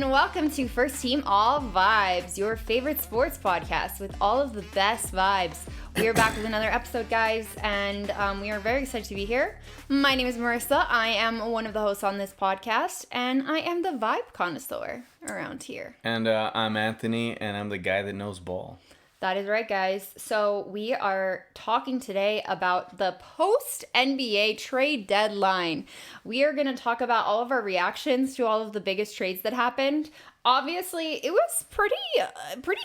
and welcome to First Team All Vibes, your favorite sports podcast with all of the best vibes. We are back with another episode, guys, and we are very excited to be here. My name is Marissa. I am one of the hosts on this podcast, and I am the vibe connoisseur around here. And I'm Anthony, and I'm the guy that knows ball. That is right, guys. So we are talking today about the post-NBA trade deadline. We are going to talk about all of our reactions to all of the biggest trades that happened. Obviously, it was pretty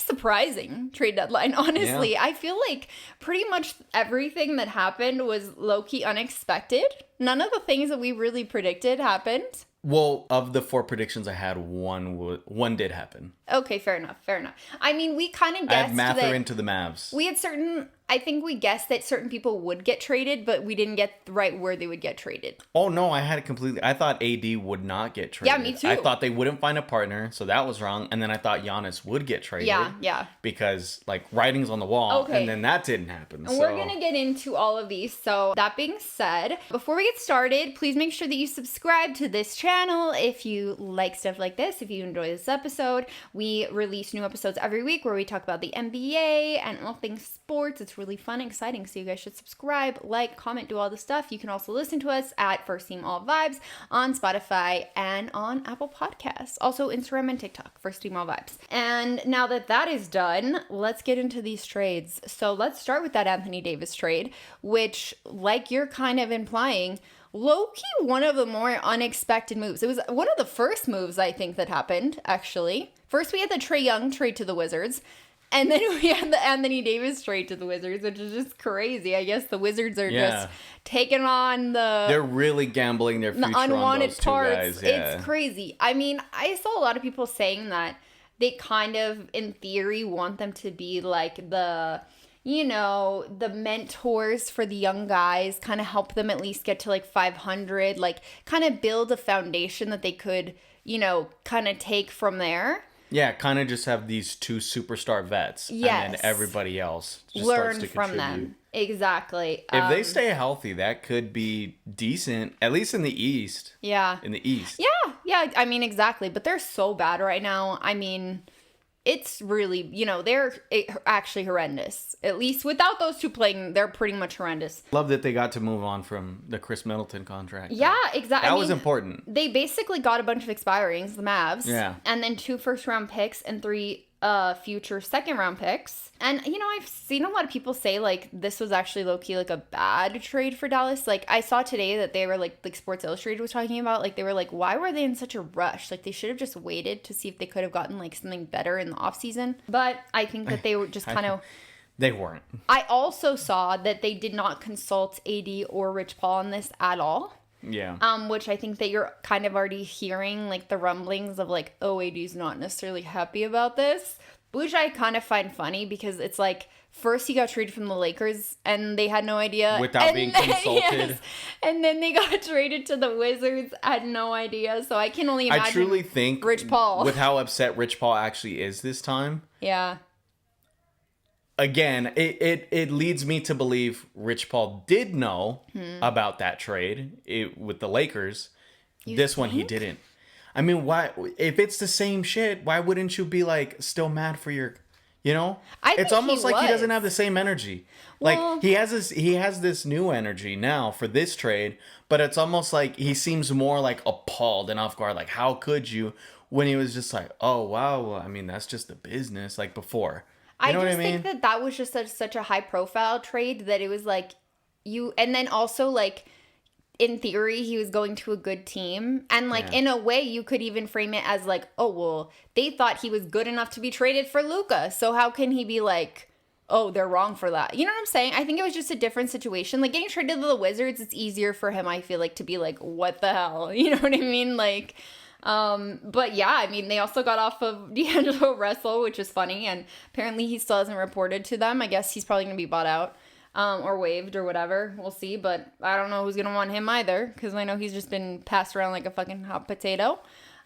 surprising trade deadline, honestly. Yeah. I feel like pretty much everything that happened was low-key unexpected. None of the things that we really predicted happened. Well, of the four predictions I had, one did happen. Okay, fair enough. I mean, we kind of guessed I had Mathurin to the Mavs. I think we guessed that certain people would get traded, but we didn't get right where they would get traded. Oh, no, I had it completely. I thought AD would not get traded. Yeah, me too. I thought they wouldn't find a partner, so that was wrong. And then I thought Giannis would get traded. Yeah. Because, writing's on the wall, and then that didn't happen. And we're going to get into all of these. So, that being said, before we get started, please make sure that you subscribe to this channel if you like stuff like this, if you enjoy this episode. We release new episodes every week where we talk about the NBA and all things sports. It's really fun and exciting. So you guys should subscribe, like, comment, do all the stuff. You can also listen to us at First Team All Vibes on Spotify and on Apple Podcasts. Also Instagram and TikTok, First Team All Vibes. And now that is done, let's get into these trades. So let's start with that Anthony Davis trade, which, like you're kind of implying, low-key one of the more unexpected moves. It was one of the first moves, I think, that happened, actually. First, we had the Trae Young trade to the Wizards. And then we had the Anthony Davis trade to the Wizards, which is just crazy. I guess the Wizards are just taking on They're really gambling their future unwanted on those parts. Two guys. Yeah. It's crazy. I mean, I saw a lot of people saying that they kind of, in theory, want them to be like the mentors for the young guys, kind of help them at least get to 500, kind of build a foundation that they could, kind of take from there. Yeah, kind of just have these two superstar vets. Yes. And then everybody else just learn starts to from contribute. them. Exactly. If they stay healthy, that could be decent, at least in the East. Yeah. In the East. Yeah. I mean, exactly. But they're so bad right now. I mean, it's really, they're actually horrendous. At least without those two playing, they're pretty much horrendous. Love that they got to move on from the Chris Middleton contract. Yeah, exactly. That was important. They basically got a bunch of expirings, the Mavs. Yeah. And then 2 first-round picks and 3 future second-round picks. And, I've seen a lot of people say, this was actually low-key, a bad trade for Dallas. I saw today that they were, like Sports Illustrated was talking about, they were why were they in such a rush? They should have just waited to see if they could have gotten, something better in the offseason. But I think that they were just kind of... They weren't. I also saw that they did not consult AD or Rich Paul on this at all. Yeah. Which I think that you're kind of already hearing, the rumblings of, AD's not necessarily happy about this. Which I kind of find funny because it's first he got traded from the Lakers and they had no idea. Without being consulted. Yes, and then they got traded to the Wizards, had no idea. So I can only imagine I truly think Rich Paul. With how upset Rich Paul actually is this time. Yeah. Again, it leads me to believe Rich Paul did know about that trade with the Lakers. This one he didn't. I mean, why? If it's the same shit, why wouldn't you be still mad for your, It's almost like he doesn't have the same energy. Well, he has this new energy now for this trade, but it's almost like he seems more appalled and off guard. how could you? When he was just oh wow, I mean that's just the business before. You know I what I mean? think that was just such a high profile trade that it was and then also in theory, he was going to a good team. And, in a way, you could even frame it as, oh, well, they thought he was good enough to be traded for Luka. So how can he be oh, they're wrong for that? You know what I'm saying? I think it was just a different situation. Getting traded to the Wizards, it's easier for him, I feel to be what the hell? You know what I mean? But yeah, I mean, they also got off of D'Angelo Russell, which is funny. And apparently he still hasn't reported to them. I guess he's probably going to be bought out. Or waived or whatever. We'll see. But I don't know who's going to want him either. Because I know he's just been passed around like a fucking hot potato.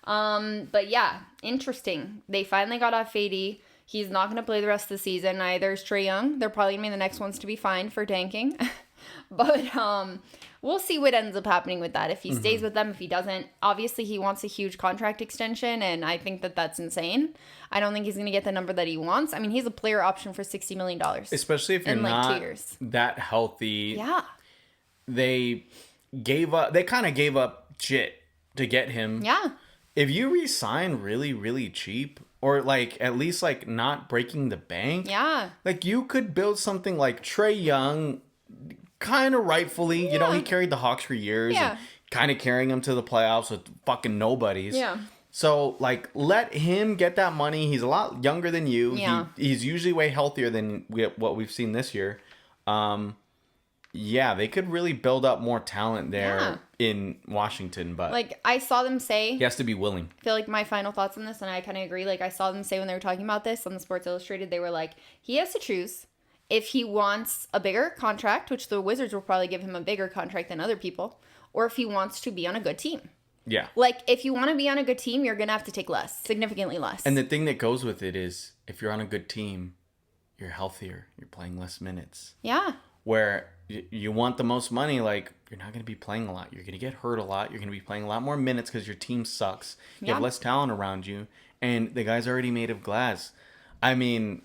But yeah, interesting. They finally got off AD. He's not going to play the rest of the season. Neither is Trae Young. They're probably going to be the next ones to be fined for tanking. But we'll see what ends up happening with that. If he stays with them, if he doesn't. Obviously, he wants a huge contract extension, and I think that that's insane. I don't think he's going to get the number that he wants. I mean, he's a player option for $60 million. Especially if you're in, like, not 2 years. that healthy. Yeah. They kind of gave up shit to get him. Yeah. If you re-sign really, really cheap, or like at least like not breaking the bank. Yeah. Like you could build something like Trae Young, kind of rightfully. Yeah. You know, he carried the Hawks for years. Yeah. And kind of carrying them to the playoffs with fucking nobodies. Yeah. So like let him get that money. He's a lot younger than you. Yeah. He's usually way healthier than what we've seen this year. Yeah, they could really build up more talent there in Washington, but like I saw them say, he has to be willing. I feel like my final thoughts on this, and I kind of agree. Like I saw them say when they were talking about this on the Sports Illustrated, they were like, he has to choose if he wants a bigger contract, which the Wizards will probably give him a bigger contract than other people, or if he wants to be on a good team. Yeah. Like if you want to be on a good team, you're gonna have to take less, significantly less. And the thing that goes with it is, if you're on a good team, you're healthier. You're playing less minutes. Yeah. Where you want the most money, like you're not going to be playing a lot. You're going to get hurt a lot. You're going to be playing a lot more minutes because your team sucks. You have less talent around you, and the guy's already made of glass. I mean,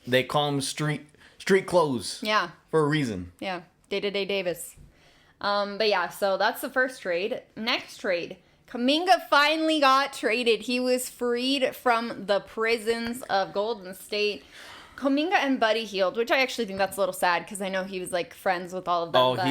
they call him street clothes. Yeah. For a reason. Yeah. Day-to-day Davis. But yeah, so that's the first trade. Next trade. Kuminga finally got traded. He was freed from the prisons of Golden State. Kuminga and Buddy Hield, which I actually think that's a little sad because I know he was like friends with all of them. Oh, but...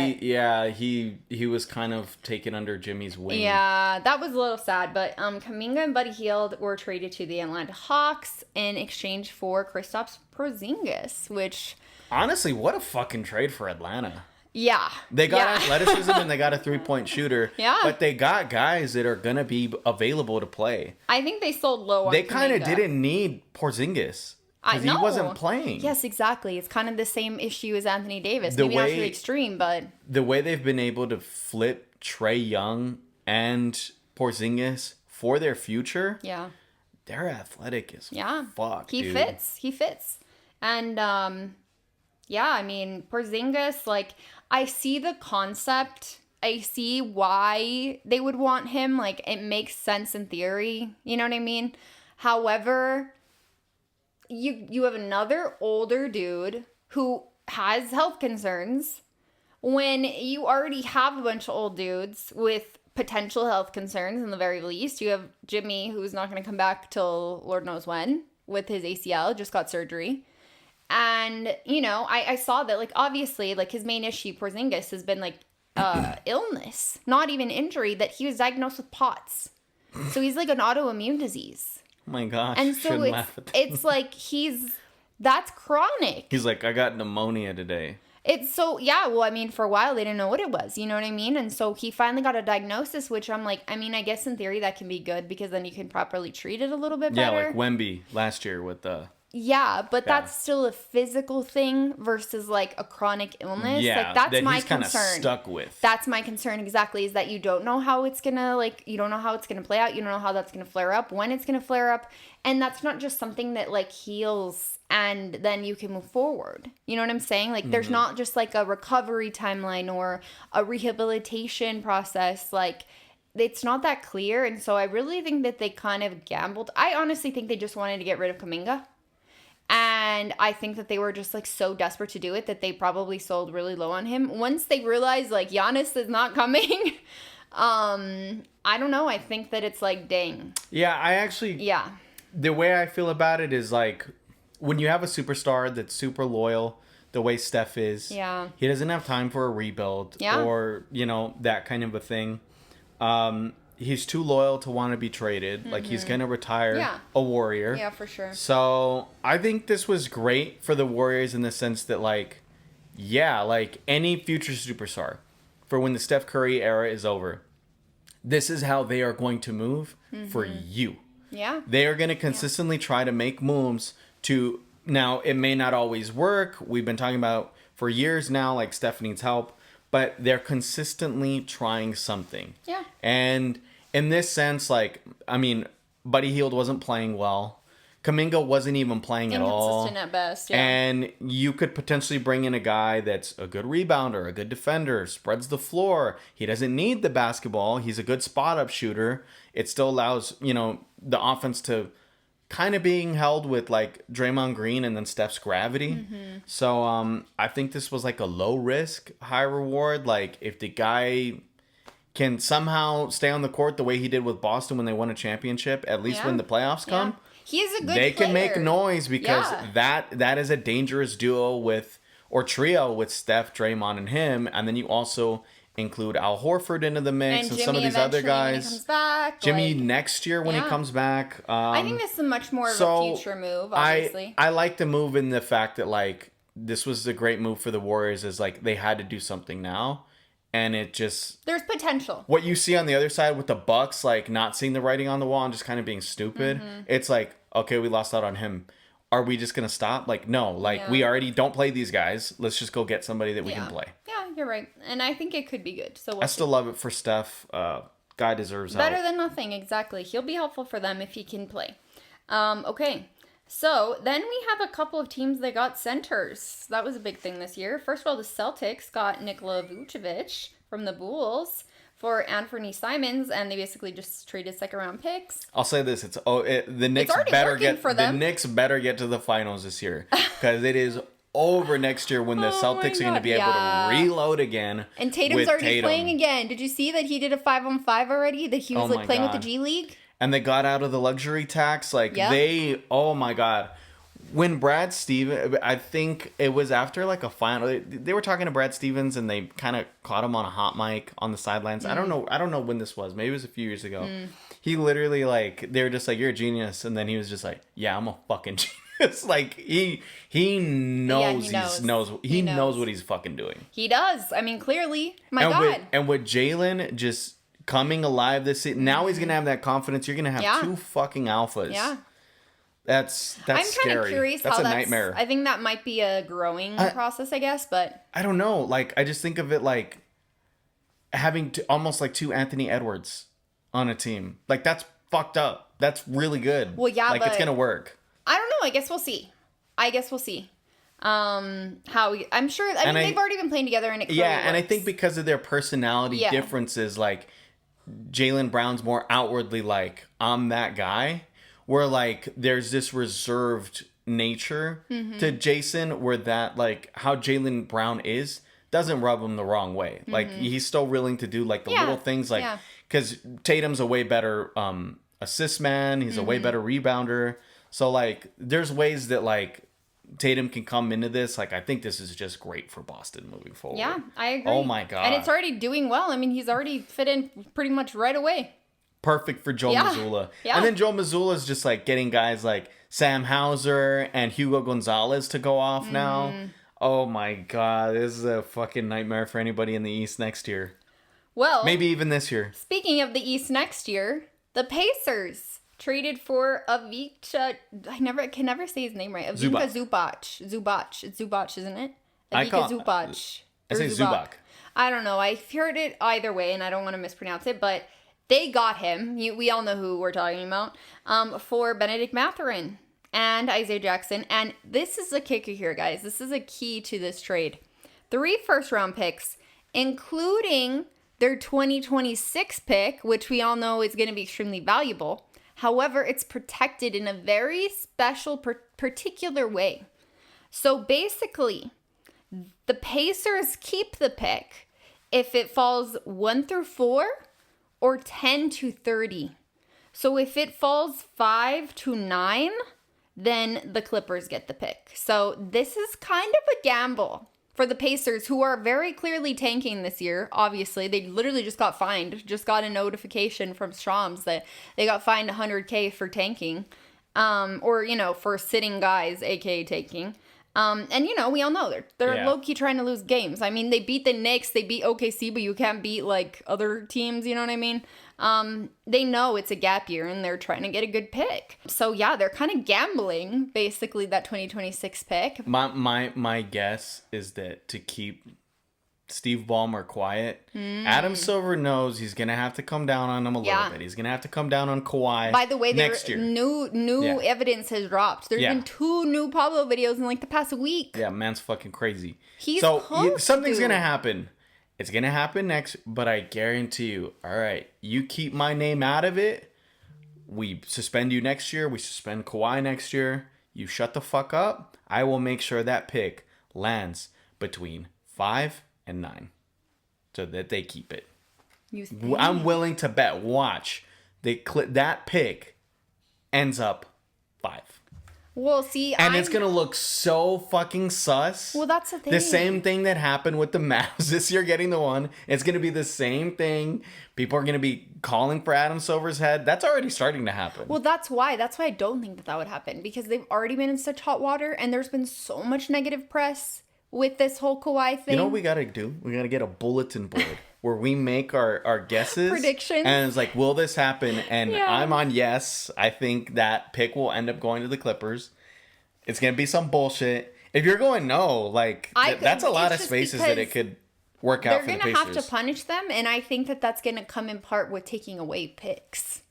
he was kind of taken under Jimmy's wing. Yeah, that was a little sad. But Kuminga and Buddy Hield were traded to the Atlanta Hawks in exchange for Kristaps Porzingis, which honestly, what a fucking trade for Atlanta. Yeah. They got athleticism and they got a 3-point shooter. Yeah. But they got guys that are going to be available to play. I think they sold low on They kind of Kuminga. didn't need Porzingis. Because he wasn't playing. Yes, exactly. It's kind of the same issue as Anthony Davis. Maybe not to the extreme, but... The way they've been able to flip Trae Young and Porzingis for their future... Yeah. They're athletic as fuck, He dude. fits. And, yeah, I mean, Porzingis, like, I see the concept. I see why they would want him. Like, it makes sense in theory. You know what I mean? However... You have another older dude who has health concerns when you already have a bunch of old dudes with potential health concerns in the very least. You have Jimmy, who's not going to come back till Lord knows when with his ACL, just got surgery. And, you know, I saw that, like, obviously, like, his main issue, Porzingis, has been, like, illness, not even injury, that he was diagnosed with POTS. So he's, like, an autoimmune disease. Oh my gosh. And so it's like that's chronic. He's like, I got pneumonia today. It's so, yeah, well, I mean, for a while they didn't know what it was, you know what I mean? And so he finally got a diagnosis, which I'm like, I mean, I guess in theory that can be good because then you can properly treat it a little bit better. Yeah, like Wemby last year with the... Yeah, but that's still a physical thing versus like a chronic illness. Yeah, like that's my he's kind concern. of stuck with. That's my concern exactly, is that you don't know how it's gonna, like, you don't know how it's gonna play out. You don't know how that's gonna flare up, when it's gonna flare up, and that's not just something that like heals and then you can move forward. You know what I'm saying? Like, there's not just like a recovery timeline or a rehabilitation process. Like, it's not that clear, and so I really think that they kind of gambled. I honestly think they just wanted to get rid of Kuminga. And I think that they were just, like, so desperate to do it that they probably sold really low on him. Once they realized, like, Giannis is not coming, I don't know. I think that it's like, dang. Yeah, I actually... Yeah. The way I feel about it is, like, when you have a superstar that's super loyal, the way Steph is, he doesn't have time for a rebuild or, you know, that kind of a thing. He's too loyal to want to be traded. Like, he's going to retire a Warrior. Yeah, for sure. So, I think this was great for the Warriors in the sense that, like, yeah, like, any future superstar, for when the Steph Curry era is over, this is how they are going to move for you. Yeah. They are going to consistently try to make moves to... Now, it may not always work. We've been talking about for years now, like, Steph needs help. But they're consistently trying something. Yeah. And in this sense, like, I mean, Buddy Hield wasn't playing well. Kuminga wasn't even playing at all. Inconsistent at best, yeah. And you could potentially bring in a guy that's a good rebounder, a good defender, spreads the floor. He doesn't need the basketball. He's a good spot-up shooter. It still allows, the offense to kind of being held with, like, Draymond Green and then Steph's gravity. Mm-hmm. So I think this was, like, a low-risk, high-reward. Like, if the guy can somehow stay on the court the way he did with Boston when they won a championship, at least when the playoffs come, he is a good they player. Can make noise because that is a dangerous duo or trio with Steph, Draymond, and him. And then you also include Al Horford into the mix and some of these other guys. When he comes back, Jimmy next year when he comes back. I think this is much more of a future move, obviously. I like the move in the fact that, like, this was a great move for the Warriors, is like they had to do something now. And it just... There's potential. What you see on the other side with the Bucks, like, not seeing the writing on the wall and just kind of being stupid. It's like, okay, we lost out on him. Are we just going to stop? Like, no. Like, we already don't play these guys. Let's just go get somebody that we can play. Yeah, you're right. And I think it could be good. So I still love it for Steph. Guy deserves better than nothing, exactly. He'll be helpful for them if he can play. Okay. So, then we have a couple of teams that got centers. That was a big thing this year. First of all, the Celtics got Nikola Vučević from the Bulls for Anthony Simons, and they basically just traded second-round picks. I'll say this: the Knicks better get to the finals this year, because it is over next year when the Celtics are going to be able to reload again. And Tatum's already playing again. Did you see that he did a 5-on-5 already? That he was playing with the G League. And they got out of the luxury tax. Like, oh my God. When Brad Stevens, I think it was after like a final, they were talking to Brad Stevens and they kind of caught him on a hot mic on the sidelines. I don't know when this was. Maybe it was a few years ago. He literally, like, they were just like, you're a genius. And then he was just like, yeah, I'm a fucking genius. Like, he knows he knows what he's fucking doing. He does. I mean, clearly. God. And with Jalen just coming alive this season, now he's gonna have that confidence. You're gonna have two fucking alphas. Yeah, that's I'm scary. Kind of curious that's how a nightmare. I think that might be a growing process, I guess, but I don't know. Like, I just think of it like having almost like two Anthony Edwards on a team. Like, that's fucked up. That's really good. Well, yeah, like, but it's gonna work. I don't know. I guess we'll see. I'm sure. I mean, they've already been playing together, and it clearly works. And I think because of their personality differences, like, Jaylen Brown's more outwardly like, I'm that guy, where, like, there's this reserved nature to Jason, where that, like, how Jaylen Brown doesn't rub him the wrong way. Like, he's still willing to do, like, the little things, like, because Tatum's a way better assist man, he's a way better rebounder, so, like, there's ways that, like, Tatum can come into this. Like, I think this is just great for Boston moving forward. Yeah, I agree. Oh my God. And it's already doing well. I mean, he's already fit in pretty much right away. Perfect for Joe Mazzulla. Yeah. And then Joe Mazzulla is just, like, getting guys like Sam Hauser and Hugo Gonzalez to go off now. Oh my God. This is a fucking nightmare for anybody in the East next year. Well, maybe even this year. Speaking of the East next year, the Pacers traded for Ivica. I can never say his name right. Ivica Zubac. It's Zubac, isn't it? Ivica Zubac. I say Zubac. I don't know. I've heard it either way, and I don't want to mispronounce it, but they got him. We all know who we're talking about. For Benedict Mathurin and Isaiah Jackson. And this is a kicker here, guys. This is a key to this trade. 3 first-round picks, including their 2026 pick, which we all know is going to be extremely valuable. However, it's protected in a very special, particular way. So basically, the Pacers keep the pick if it falls 1 through 4 or 10 to 30. So if it falls 5 to 9, then the Clippers get the pick. So this is kind of a gamble for the Pacers, who are very clearly tanking this year. Obviously, they literally just got fined. Just got a notification from Strom's that they got fined $100K for tanking, or, for sitting guys, aka tanking. And we all know they're low key trying to lose games. I mean, they beat the Knicks, they beat OKC, but you can't beat, like, other teams. You know what I mean? They know it's a gap year and they're trying to get a good pick. So yeah, they're kind of gambling basically that 2026 pick. My guess is that to keep Steve Ballmer quiet. Adam Silver knows he's going to have to come down on him a little bit. He's going to have to come down on Kawhi. By the way, next year. New evidence has dropped. There's been 2 new Pablo videos in like the past week. Yeah, man's fucking crazy. Something's going to happen. It's going to happen next, but I guarantee you, all right, you keep my name out of it. We suspend you next year. We suspend Kawhi next year. You shut the fuck up. I will make sure that pick lands between 5 and 9 so that they keep it. I'm willing to bet. Watch. That pick ends up 5. Well, see, it's going to look so fucking sus. Well, that's the thing. The same thing that happened with the Mavs this year getting the 1. It's going to be the same thing. People are going to be calling for Adam Silver's head. That's already starting to happen. Well, that's why I don't think that would happen, because they've already been in such hot water and there's been so much negative press with this whole Kawhi thing. You know what we got to do? We got to get a bulletin board where we make our guesses. Predictions. And it's like, will this happen? And I'm on yes. I think that pick will end up going to the Clippers. It's going to be some bullshit. If you're going no, like, that's a lot of spaces that it could work out for the Pacers. They're going to have to punish them, and I think that that's going to come in part with taking away picks.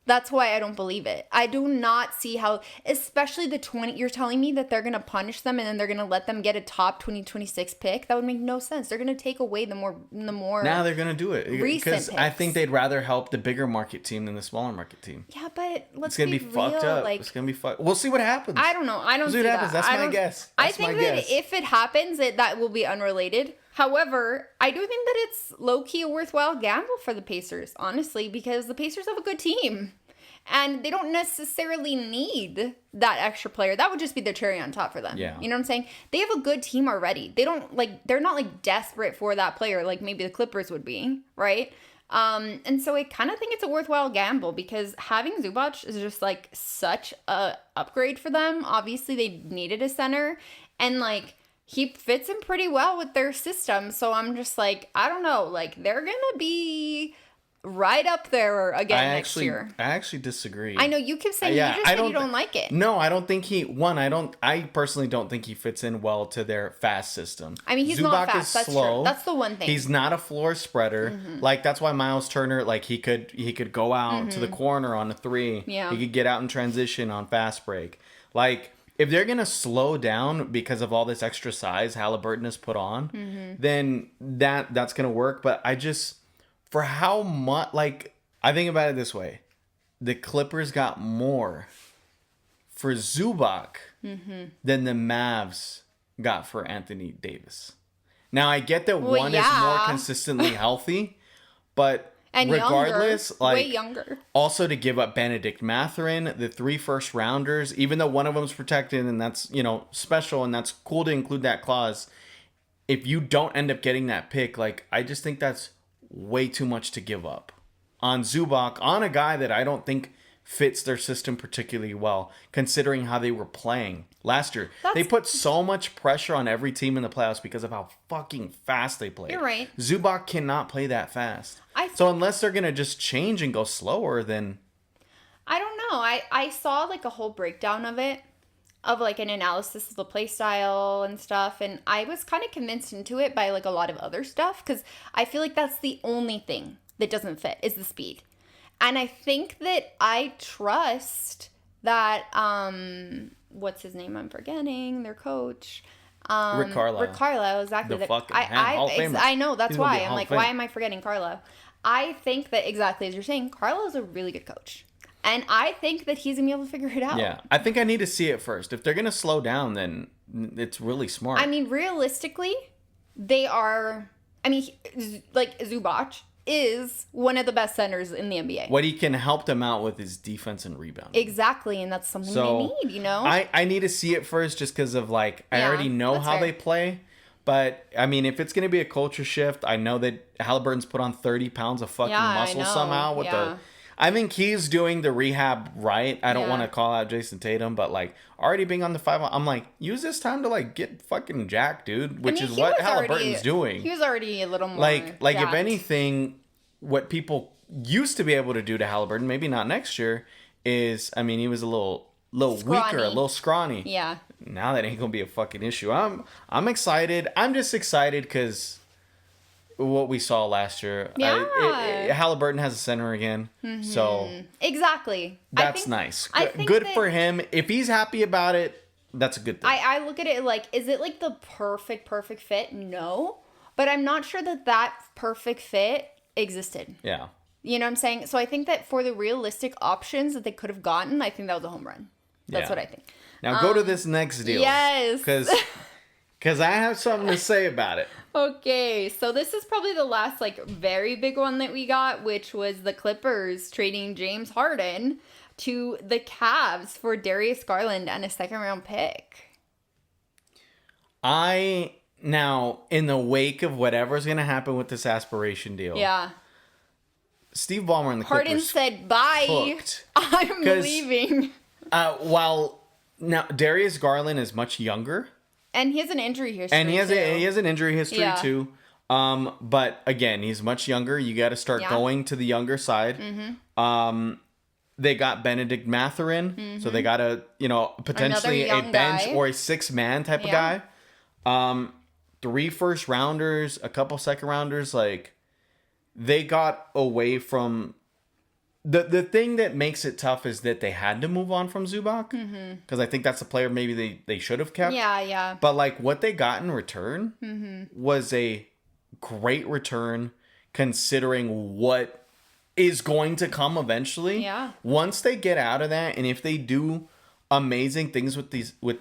That's why I don't believe it. I do not see how, especially the 20, you're telling me that they're going to punish them and then they're going to let them get a top 2026 pick? That would make no sense. They're going to take away the more Now they're going to do it. Because I think they'd rather help the bigger market team than the smaller market team. Yeah, but let's be real. It's going to be fucked up. It's going to be fucked. We'll see what happens. I don't know. I don't see what happens. That's my guess. I think that if it happens, that will be unrelated. However, I do think that it's low-key a worthwhile gamble for the Pacers, honestly, because the Pacers have a good team. And they don't necessarily need that extra player. That would just be the cherry on top for them. Yeah. You know what I'm saying? They have a good team already. They're not like desperate for that player like maybe the Clippers would be, right? And so I kind of think it's a worthwhile gamble because having Zubac is just like such a upgrade for them. Obviously, they needed a center, and like he fits in pretty well with their system. So I'm just like, I don't know, like they're gonna be right up there again next year. I actually disagree. I know you keep saying you just said you don't like it. No, I don't think I personally don't think he fits in well to their fast system. I mean, he's Zubac not fast. That's slow. true. That's the one thing. He's not a floor spreader. Mm-hmm. Like that's why Miles Turner, like he could go out to the corner on a 3. Yeah. He could get out in transition on fast break. Like if they're gonna slow down because of all this extra size Halliburton has put on, then that's gonna work. But for how much, like, I think about it this way. The Clippers got more for Zubac than the Mavs got for Anthony Davis. Now, I get that one is more consistently healthy, but and regardless, younger, way younger. Also to give up Benedict, Mathurin, the 3 first rounders, even though one of them's protected and that's, special and that's cool to include that clause. If you don't end up getting that pick, like, I just think that's way too much to give up on Zubac, on a guy that I don't think fits their system particularly well, considering how they were playing last year. They put so much pressure on every team in the playoffs because of how fucking fast they played. You're right. Zubac cannot play that fast. So unless they're going to just change and go slower, then... I don't know. I saw like a whole breakdown of it, of like an analysis of the play style and stuff, and I was kind of convinced into it by like a lot of other stuff because I feel like that's the only thing that doesn't fit is the speed. And I think that I trust that what's his name? I'm forgetting their coach. Rick Carlisle, exactly. The fucking Hall of Famer. I know, that's why. I'm like, why am I forgetting Carlisle? I think that exactly as you're saying, Carlisle is a really good coach. And I think that he's going to be able to figure it out. Yeah. I think I need to see it first. If they're going to slow down, then it's really smart. I mean, realistically, they are... I mean, like, Zubac is one of the best centers in the NBA. What he can help them out with is defense and rebounding. Exactly, and that's something they need, I need to see it first just because of, like, I already know how they play. But, I mean, if it's going to be a culture shift, I know that Halliburton's put on 30 pounds of fucking muscle somehow with the... I think he's doing the rehab right. I don't want to call out Jason Tatum, but like already being on the 5, I'm like, use this time to like get fucking jacked, dude. Which is what Halliburton's doing. He was already a little more like if anything, what people used to be able to do to Halliburton, maybe not next year, is he was a little weaker, a little scrawny. Yeah. Now that ain't gonna be a fucking issue. I'm excited. I'm just excited because what we saw last year. Yeah. Halliburton has a center again. So exactly. That's nice. I think good that, for him. If he's happy about it, that's a good thing. I look at it like, is it like the perfect fit? No. But I'm not sure that perfect fit existed. Yeah. You know what I'm saying? So I think that for the realistic options that they could have gotten, I think that was a home run. That's what I think. Now go to this next deal. Yes. Because I have something to say about it. Okay, so this is probably the last like very big one that we got, which was the Clippers trading James Harden to the Cavs for Darius Garland and a second-round pick. Now, in the wake of whatever's going to happen with this aspiration deal. Yeah. Steve Ballmer and the Clippers Harden said, bye. cooked. I'm leaving. While now Darius Garland is much younger. And he has an injury history, and he has an injury history, too. But, again, he's much younger. You got to start going to the younger side. They got Benedict Mathurin, so they got potentially a bench or a 6-man type of guy. 3 first-rounders, a couple second-rounders. Like, they got away from... The thing that makes it tough is that they had to move on from Zubac. Because I think that's a player maybe they should have kept. Yeah. But, like, what they got in return was a great return considering what is going to come eventually. Yeah. Once they get out of that, and if they do amazing things with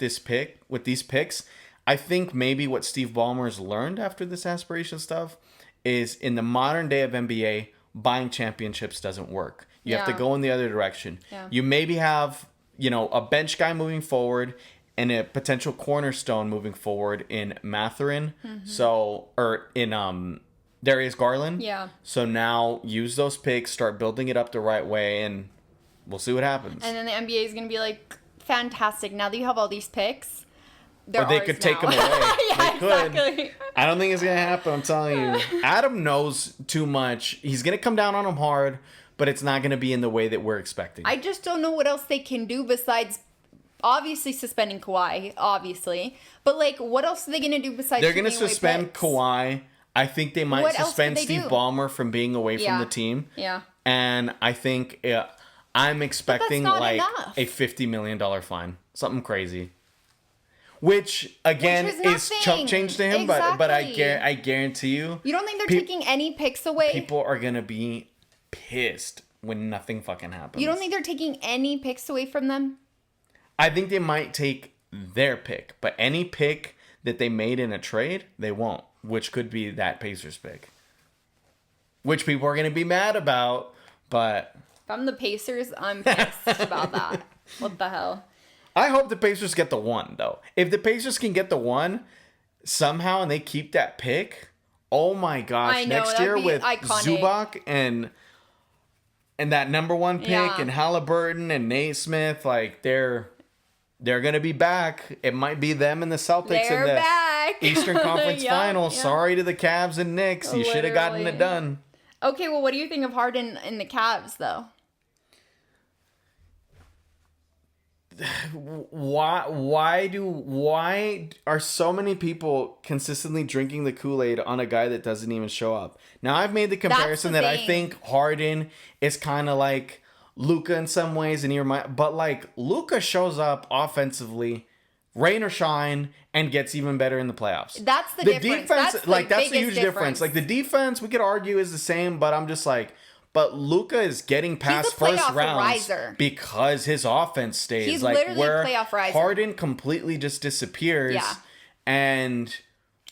these picks, I think maybe what Steve Ballmer's learned after this aspiration stuff is in the modern day of NBA, buying championships doesn't work. You have to go in the other direction. Yeah. You maybe have, a bench guy moving forward and a potential cornerstone moving forward in Mathurin. Or in Darius Garland. Yeah. So now use those picks, start building it up the right way, and we'll see what happens. And then the NBA is going to be like, fantastic. Now that you have all these picks, or they could take them away. Exactly. I don't think it's going to happen. I'm telling you. Adam knows too much. He's going to come down on them hard, but it's not going to be in the way that we're expecting. I just don't know what else they can do besides obviously suspending Kawhi, obviously. But, like, what else are they going to do besides They're going to suspend Kawhi. I think they might suspend Steve Ballmer from being away from the team. Yeah. And I think I'm expecting like enough. a $50 million fine. Something crazy. Which again, is chump change to him, but I guarantee you. You don't think they're taking any picks away? People are going to be pissed when nothing fucking happens. You don't think they're taking any picks away from them? I think they might take their pick, but any pick that they made in a trade, they won't. Which could be that Pacers pick. Which people are going to be mad about, but... If I'm the Pacers, I'm pissed about that. What the hell? I hope the Pacers get the 1, though. If the Pacers can get the 1 somehow and they keep that pick, oh my gosh. Next year with iconic. Zubac and that number 1 pick and Halliburton and Naismith, like they're going to be back. It might be them and the Celtics in the Eastern Conference Finals. Yeah. Sorry to the Cavs and Knicks. You should have gotten it done. Okay, well, what do you think of Harden and the Cavs, though? Why are so many people consistently drinking the Kool-Aid on a guy that doesn't even show up? Now, I've made the comparison that I think Harden is kind of like Luka in some ways, but like Luka shows up offensively, rain or shine, and gets even better in the playoffs. That's the difference. Defense, that's the huge difference. Like the defense, we could argue is the same, but I'm just like, but Luka is getting past first rounds because his offense stays. He's like literally where a playoff riser. Harden completely just disappears. Yeah. And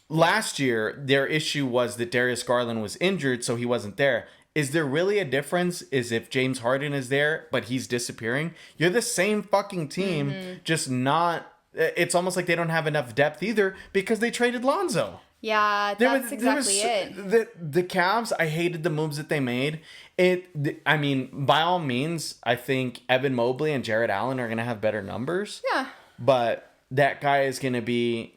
last year, their issue was that Darius Garland was injured, so he wasn't there. Is there really a difference is if James Harden is there, but he's disappearing? You're the same fucking team, just not... It's almost like they don't have enough depth either because they traded Lonzo. Yeah, that's exactly it. The Cavs, I hated the moves that they made. I mean, by all means, I think Evan Mobley and Jared Allen are going to have better numbers. Yeah. But that guy is going to be...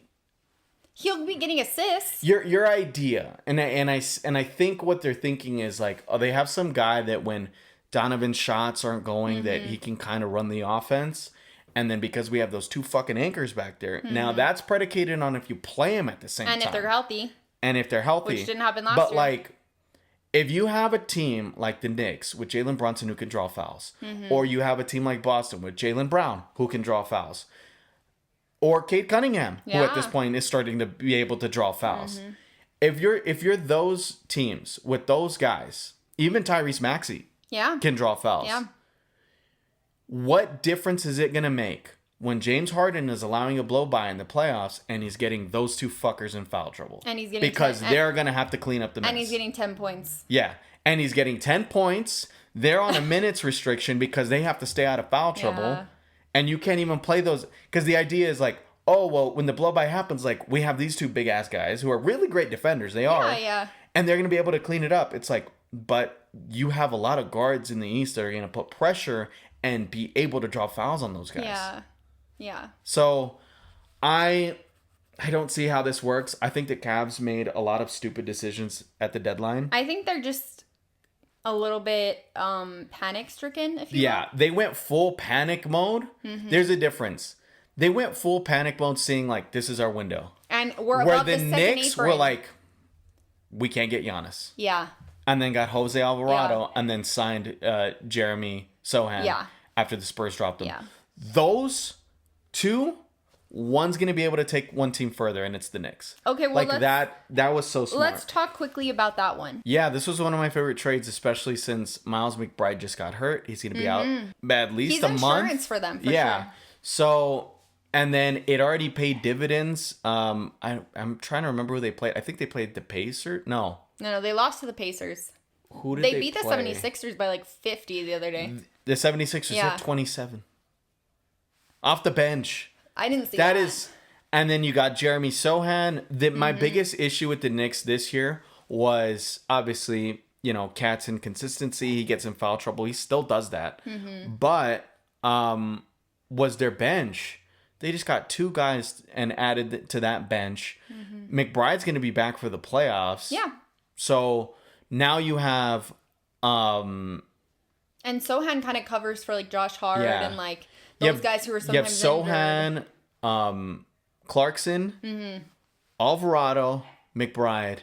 He'll be getting assists. Your idea, and I think what they're thinking is like, oh, they have some guy that when Donovan's shots aren't going, that he can kind of run the offense. And then because we have those 2 fucking anchors back there, now that's predicated on if you play them at the same time. And if they're healthy. and if they're healthy. Which didn't happen last but year. like, if you have a team like the Knicks with Jalen Brunson who can draw fouls, or you have a team like Boston with Jaylen Brown who can draw fouls, or Cade Cunningham who at this point is starting to be able to draw fouls. If you're those teams with those guys, even Tyrese Maxey can draw fouls. Yeah. What difference is it going to make when James Harden is allowing a blow-by in the playoffs and he's getting those two fuckers in foul trouble? And he's getting because they're going to have to clean up the mess. And he's getting 10 points. Yeah. And he's getting 10 points. They're on a minutes restriction because they have to stay out of foul trouble. Yeah. And you can't even play those. Because the idea is like, oh, well, when the blow-by happens, like, we have these two big-ass guys who are really great defenders. They are. Yeah. And they're going to be able to clean it up. It's like, but you have a lot of guards in the East that are going to put pressure and be able to draw fouls on those guys. Yeah. So, I don't see how this works. I think the Cavs made a lot of stupid decisions at the deadline. I think they're just a little bit panic-stricken, if you will. Yeah, they went full panic mode. There's a difference. They went full panic mode seeing, like, this is our window. And we're where about the the Knicks second were like, we can't get Giannis. Yeah. And then got Jose Alvarado and then signed Jeremy Sochan after the Spurs dropped him. Yeah. Those two, one's going to be able to take one team further, and it's the Knicks. Okay, well, like that was so smart. Let's talk quickly about that one. Yeah, this was one of my favorite trades, especially since Miles McBride just got hurt. He's going to be out at least a month. He's insurance for them, for sure. So, and then it already paid dividends. I'm trying to remember who they played. I think they played the Pacers. No, they lost to the Pacers. Who did they beat play? the 76ers by like 50 the other day. The 76ers hit 27. Off the bench. I didn't see that. And then you got Jeremy Sochan. My biggest issue with the Knicks this year was obviously, Cat's inconsistency. He gets in foul trouble. He still does that. But was their bench. They just got two guys and added to that bench. McBride's going to be back for the playoffs. Yeah. So now you have... and Sochan kind of covers for like Josh Hart and like those guys who are sometimes injured. You have Sochan, Clarkson, Alvarado, McBride,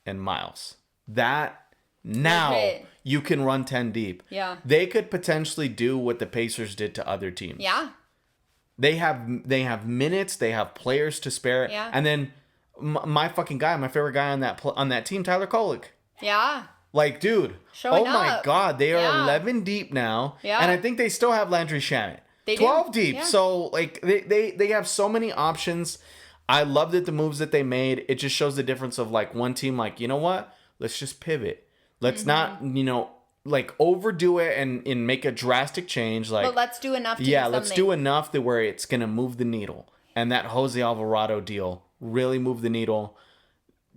and Miles. That now you can run 10 deep. Yeah. They could potentially do what the Pacers did to other teams. Yeah. They have minutes. They have players to spare. Yeah. And then my fucking guy, my favorite guy on that team, Tyler Kolek. Yeah. Like, dude. Showing my up. God. They are 11 deep now. Yeah. And I think they still have Landry Shamet. They 12 do. deep. Yeah. So, like, they have so many options. I love that the moves that they made. It just shows the difference of, like, one team, like, you know what? Let's just pivot. Let's not, like, overdo it and make a drastic change. Like, but let's do enough to do something. let's do enough to where it's going to move the needle. And that Jose Alvarado deal really moved the needle.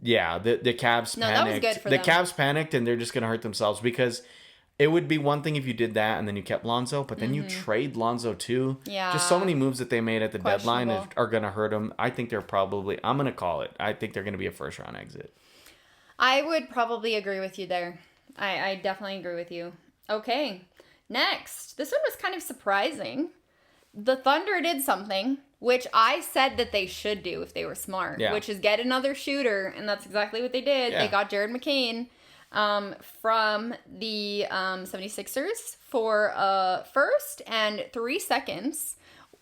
Yeah, the Cavs panicked. That was good for the them. Cavs panicked, and they're just going to hurt themselves because it would be one thing if you did that and then you kept Lonzo, but then you trade Lonzo too. Yeah. Just so many moves that they made at the deadline Questionable. are going to hurt them. I think I'm going to call it. I think they're going to be a first-round exit. I would probably agree with you there. I definitely agree with you. Okay, next. This one was kind of surprising. The Thunder did something, which I said that they should do if they were smart, which is get another shooter, and that's exactly what they did. Yeah. They got Jared McCain from the 76ers for a first and 3 seconds.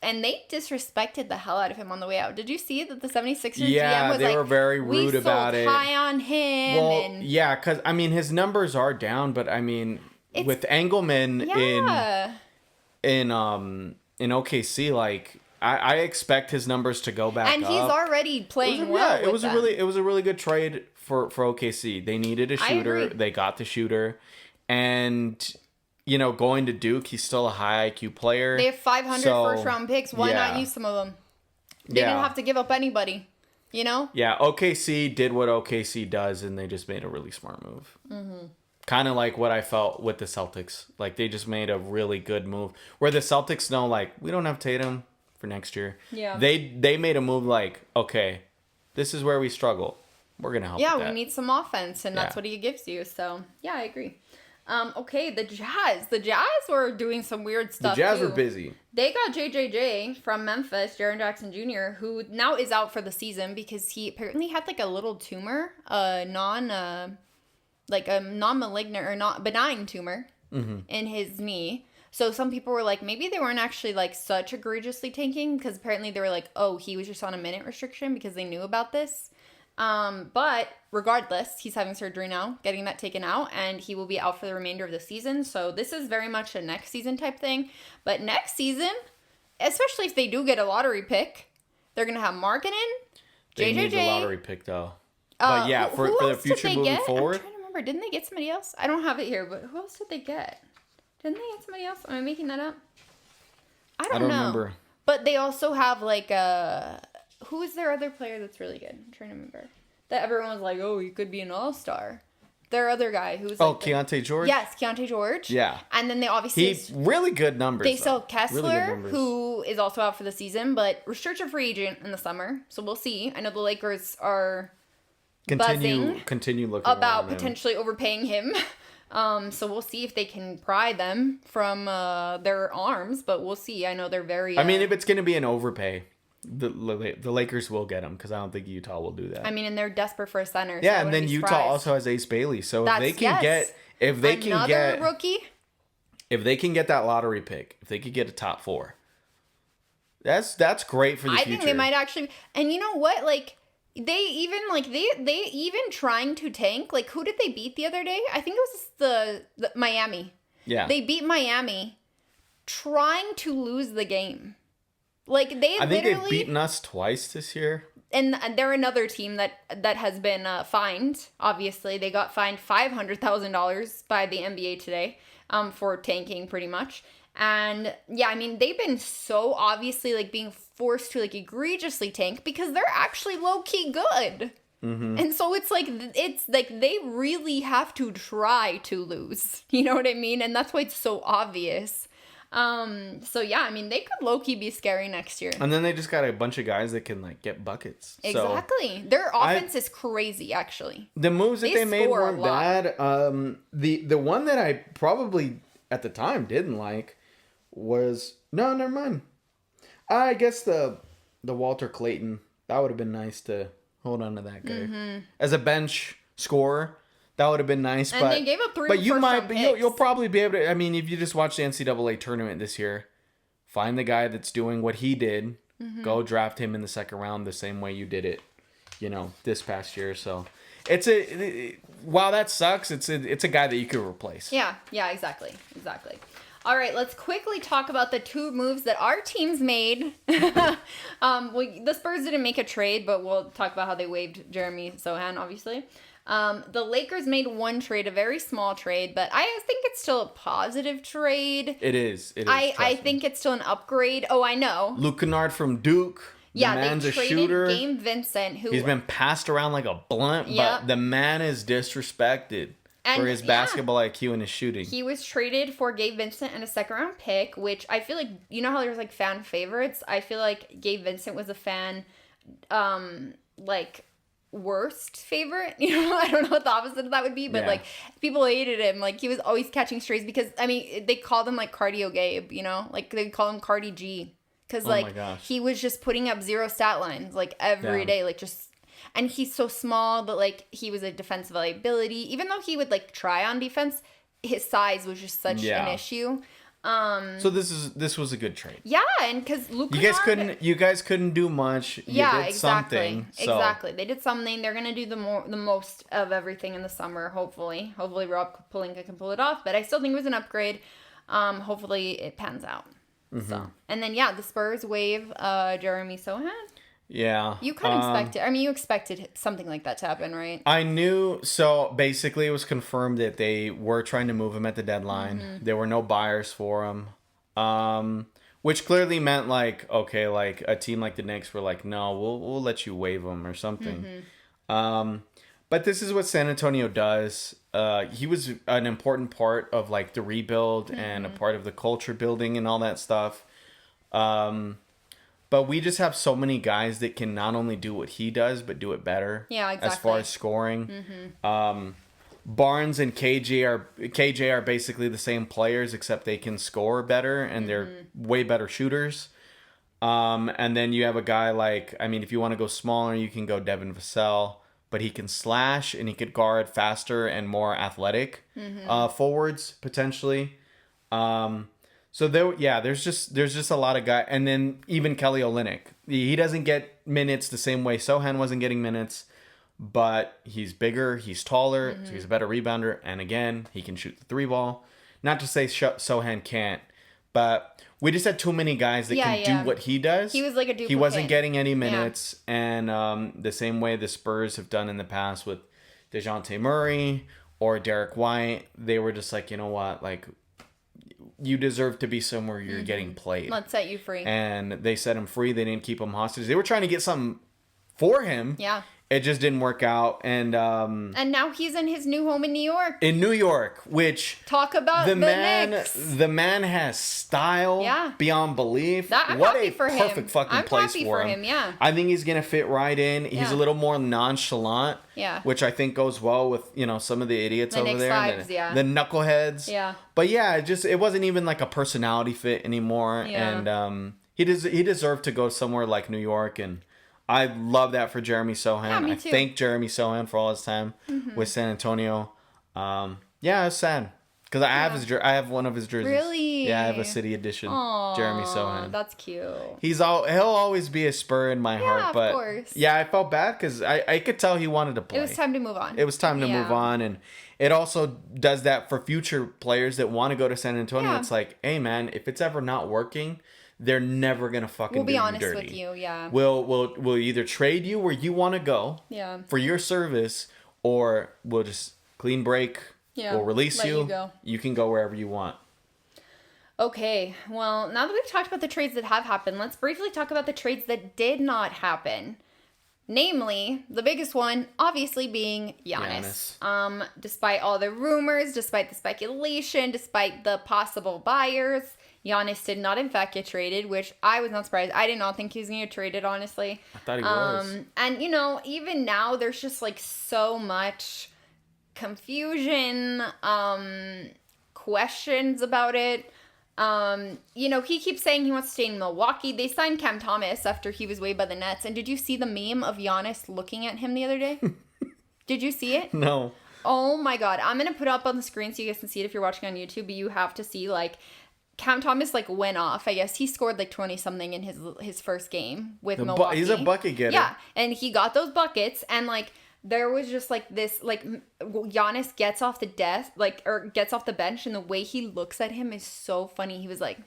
And they disrespected the hell out of him on the way out. Did you see that the 76ers GM was they were very rude about it. High on him. Well, yeah, because, I mean, his numbers are down, but, I mean, with Engelman in OKC, like, I expect his numbers to go back up. And he's already playing well. Yeah, it was a really good trade for OKC. They needed a shooter. They got the shooter. And... going to Duke, he's still a high IQ player. They have 500 first-round picks. Why not use some of them? They didn't have to give up anybody, Yeah, OKC did what OKC does, and they just made a really smart move. Kind of like what I felt with the Celtics. Like, they just made a really good move. Where the Celtics know, like, we don't have Tatum for next year. Yeah. They made a move like, okay, this is where we struggle. We're going to help with that. We need some offense, and that's what he gives you. So, yeah, I agree. Okay, the Jazz. The Jazz were doing some weird stuff. The Jazz too. were busy. They got JJJ from Memphis, Jaren Jackson Jr., who now is out for the season because he apparently had like a little tumor, non-malignant or not benign tumor in his knee. So some people were like, maybe they weren't actually like such egregiously tanking because apparently they were like, oh, he was just on a minute restriction because they knew about this. But regardless, he's having surgery now, getting that taken out, and he will be out for the remainder of the season. So this is very much a next season type thing. But next season, especially if they do get a lottery pick, they're going to have Markkanen, JJJ. They need the lottery pick though. But yeah, for the future moving forward. I'm trying to remember. Didn't they get somebody else? I don't have it here, but who else did they get? Didn't they get somebody else? Am I making that up? I don't know. Remember. But they also have like who is their other player that's really good? I'm trying to remember. That everyone was like, oh, he could be an all-star. Their other guy who's like... Keontae George? Yes, Keontae George. Yeah. And then they obviously... He's really good numbers. They sell Kessler, who is also out for the season, but restricted free agent in the summer. So we'll see. I know the Lakers are continue looking about potentially overpaying him. So we'll see if they can pry them from their arms, but we'll see. I know they're very... I mean, if it's going to be an overpay, the Lakers will get him because I don't think Utah will do that. I mean, and they're desperate for a center. Yeah, so and then Utah also has Ace Bailey. So if they can get rookie, if they can get that lottery pick, if they could get a top 4, that's great for the future. I think they might actually. And you know what? Like they even trying to tank. Like who did they beat the other day? I think it was the Miami. Yeah, they beat Miami, trying to lose the game. Like I think they've beaten us twice this year. And they're another team that has been fined. Obviously, they got fined $500,000 by the NBA today for tanking pretty much. And yeah, I mean, they've been so obviously like being forced to like egregiously tank because they're actually low key good. Mm-hmm. And so it's like they really have to try to lose. You know what I mean? And that's why it's so obvious. So yeah, I mean, they could low-key be scary next year. And then they just got a bunch of guys that can like get buckets. Exactly. So their offense is crazy, actually. The moves that they made weren't bad. The one that I probably at the time didn't like was never mind. I guess the Walter Clayton, that would have been nice to hold on to that guy as a bench scorer. That would have been nice, and they gave up 3 you'll probably be able to. I mean, if you just watch the NCAA tournament this year, find the guy that's doing what he did, go draft him in the second round the same way you did it, this past year. So while that sucks, it's a guy that you could replace. Yeah, exactly. All right, let's quickly talk about the 2 moves that our teams made. The Spurs didn't make a trade, but we'll talk about how they waived Jeremy Sochan, obviously. The Lakers made 1 trade, a very small trade, but I think it's still a positive trade. It is. I think it's still an upgrade. Oh, I know. Luke Kennard from Duke. The man's they traded a shooter. Gabe Vincent, he's been passed around like a blunt, but the man is disrespected for his basketball IQ and his shooting. He was traded for Gabe Vincent and a second-round pick, which I feel like, you know how there's like fan favorites? I feel like Gabe Vincent was a fan, worst favorite. I don't know what the opposite of that would be, but like people hated him. Like he was always catching strays because I mean they called him like Cardio Gabe, like they call him Cardi G because he was just putting up 0 stat lines like every day, like just. And he's so small, but like he was a defensive liability. Even though he would like try on defense, his size was just such an issue. So this was a good trade. Yeah, and because Luke, you guys couldn't do much. You did something. Exactly. They did something. They're gonna do the most of everything in the summer. Hopefully, Rob Pelinka can pull it off. But I still think it was an upgrade. Hopefully it pans out. Mm-hmm. So and then the Spurs waive Jeremy Sochan. Yeah. You kind of expected. I mean, you expected something like that to happen, right? I knew. So basically, it was confirmed that they were trying to move him at the deadline. Mm-hmm. There were no buyers for him, which clearly meant like a team like the Knicks were like, no, we'll let you waive him or something. Mm-hmm. But this is what San Antonio does. He was an important part of like the rebuild and a part of the culture building and all that stuff. But we just have so many guys that can not only do what he does, but do it better. Yeah, exactly. As far as scoring. Mm-hmm. Barnes and KJ are basically the same players, except they can score better and they're way better shooters. And then you have a guy like, I mean, if you want to go smaller, you can go Devin Vassell, but he can slash and he could guard faster and more athletic forwards potentially. So there's just a lot of guys, and then even Kelly Olynyk, he doesn't get minutes the same way Sochan wasn't getting minutes, but he's bigger, he's taller, so he's a better rebounder, and again, he can shoot the 3 ball. Not to say Sochan can't, but we just had too many guys that can do what he does. He was like a duplicate. He wasn't getting any minutes, and the same way the Spurs have done in the past with DeJounte Murray or Derek White, they were just like, you know what, like, you deserve to be somewhere you're getting played. Let's set you free. And they set him free. They didn't keep him hostage. They were trying to get something for him. Yeah. It just didn't work out. And now he's in his new home in New York. In New York, which talk about the Knicks. The man has style beyond belief. I'm what happy a for perfect him. fucking I'm place happy for for him. Yeah. I think he's gonna fit right in. He's a little more nonchalant. Yeah. Which I think goes well with, you know, some of the idiots over Knicks there. vibes, the knuckleheads. Yeah. But yeah, it wasn't even like a personality fit anymore. Yeah. And he deserved to go somewhere like New York, and I love that for Jeremy Sochan. Yeah, me I too. thank Jeremy Sochan for all his time with San Antonio. It's sad because I have one of his jerseys. Really? Yeah, I have a City Edition. Aww, Jeremy Sochan. That's cute. He'll always be a Spur in my heart. But of course. Yeah, I felt bad because I could tell he wanted to play. It was time to move on. It was time to move on, and it also does that for future players that want to go to San Antonio. Yeah. It's like, hey man, if it's ever not working, they're never gonna fucking We'll be do you honest dirty. with you, yeah. We'll either trade you where you want to go, for your service, or we'll just clean break. Yeah, we'll release let you go. You can go wherever you want. Okay, well, now that we've talked about the trades that have happened, let's briefly talk about the trades that did not happen. Namely, the biggest one, obviously, being Giannis. Despite all the rumors, despite the speculation, despite the possible buyers, Giannis did not, in fact, get traded, which I was not surprised. I did not think he was going to get traded, honestly. I thought he was. And, you know, even now, there's just, like, so much confusion, questions about it. You know, he keeps saying he wants to stay in Milwaukee. They signed Cam Thomas after he was waived by the Nets. And did you see the meme of Giannis looking at him the other day? Did you see it? No. Oh my God. I'm going to put it up on the screen so you guys can see it if you're watching on YouTube. But you have to see, like, Cam Thomas, like, went off. I guess he scored, like, 20-something in his first game with Milwaukee. He's a bucket getter. Yeah. And he got those buckets. And, like, there was just, like, this, like, Giannis gets off the desk, like, or gets off the bench, and the way he looks at him is so funny. He was like,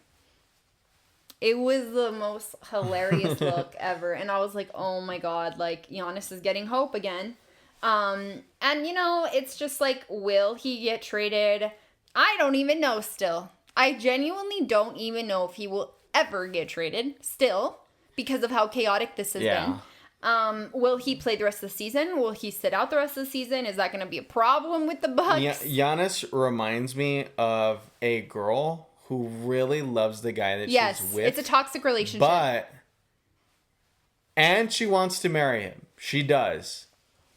it was the most hilarious look ever. And I was like, oh my God, like, Giannis is getting hope again. And, you know, it's just like, will he get traded? I don't even know still. I genuinely don't even know if he will ever get traded still because of how chaotic this has been. Will he play the rest of the season? Will he sit out the rest of the season? Is that going to be a problem with the Bucks? Giannis reminds me of a girl who really loves the guy that she's with. It's a toxic relationship. And she wants to marry him. She does.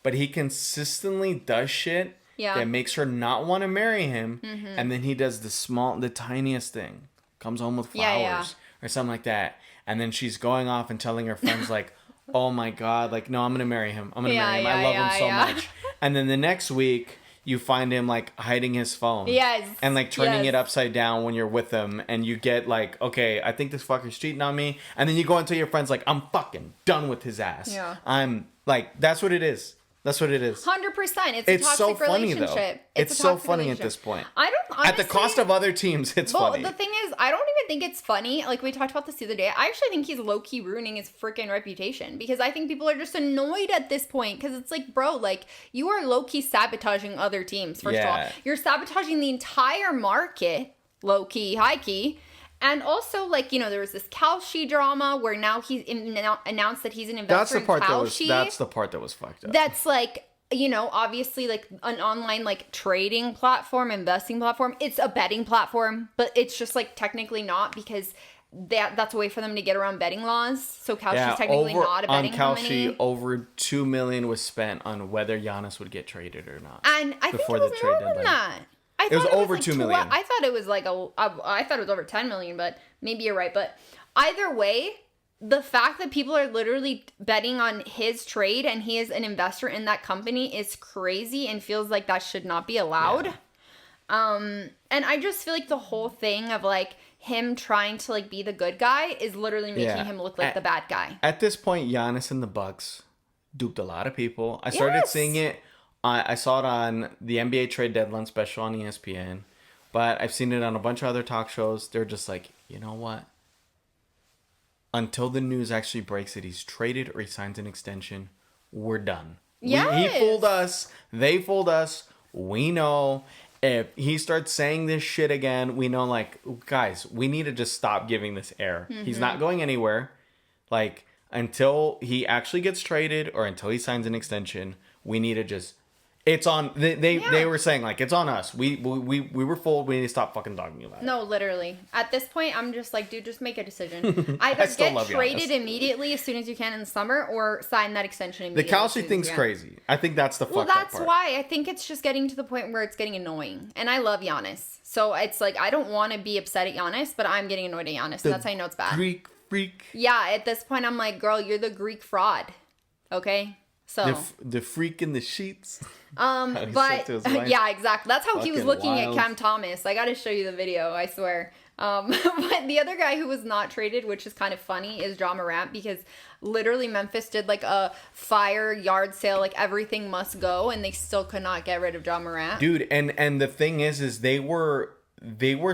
But he consistently does shit that makes her not want to marry him. Mm-hmm. And then he does the tiniest thing. Comes home with flowers or something like that. And then she's going off and telling her friends like, oh my God, like, no, I'm going to marry him. I'm going to marry him. I love him so much. And then the next week, you find him, like, hiding his phone. Yes. And, like, turning it upside down when you're with him. And you get, like, okay, I think this fucker's cheating on me. And then you go and tell your friends, like, I'm fucking done with his ass. Yeah. I'm, like, that's what it is. That's what it is. 100%. It's a toxic so funny, relationship. Though. It's so funny at this point. I don't honestly, at the cost of other teams, it's funny. The thing is, I don't even think it's funny. Like, we talked about this the other day. I actually think he's low-key ruining his freaking reputation because I think people are just annoyed at this point because it's like, bro, like, you are low-key sabotaging other teams, first of all. You're sabotaging the entire market, low-key, high-key. And also, like, you know, there was this Kalshi drama where now he's announced that he's an investor in Kalshi. That's the part that was fucked up. That's, like, you know, obviously, like, an online, like, trading platform, investing platform. It's a betting platform, but it's just, like, technically not because that's a way for them to get around betting laws. So Kalshi's technically not a betting company. On Kalshi, over $2 million was spent on whether Giannis would get traded or not. And I think it was more than that. It was over $2 million. I thought it was like I thought it was over $10 million, but maybe you're right. But either way, the fact that people are literally betting on his trade and he is an investor in that company is crazy and feels like that should not be allowed. Yeah. And I just feel like the whole thing of like him trying to like be the good guy is literally making him look like the bad guy. At this point, Giannis and the Bucks duped a lot of people. I started seeing it. I saw it on the NBA trade deadline special on ESPN, but I've seen it on a bunch of other talk shows. They're just like, you know what? Until the news actually breaks that he's traded or he signs an extension, we're done. Yes. He fooled us. They fooled us. We know. If he starts saying this shit again, we know, like, guys, we need to just stop giving this air. Mm-hmm. He's not going anywhere. Like, until he actually gets traded or until he signs an extension, we need to just... It's on... They were saying, like, it's on us. We were fooled. We need to stop fucking talking about it. No, literally. At this point, I'm just like, dude, just make a decision. Either get traded immediately as soon as you can in the summer or sign that extension immediately. The Kalshi thing's crazy. I think that's the fucked up part. Well, that's why. I think it's just getting to the point where it's getting annoying. And I love Giannis. So it's like, I don't want to be upset at Giannis, but I'm getting annoyed at Giannis. And that's how you know it's bad. Greek freak. Yeah, at this point, I'm like, girl, you're the Greek fraud. Okay? So the freak in the sheets. But yeah, exactly. That's how he was looking at Cam Thomas. I got to show you the video, I swear. But the other guy who was not traded, which is kind of funny, is Ja Morant, because literally Memphis did like a fire yard sale, like everything must go, and they still could not get rid of Ja Morant. Dude, and the thing is they were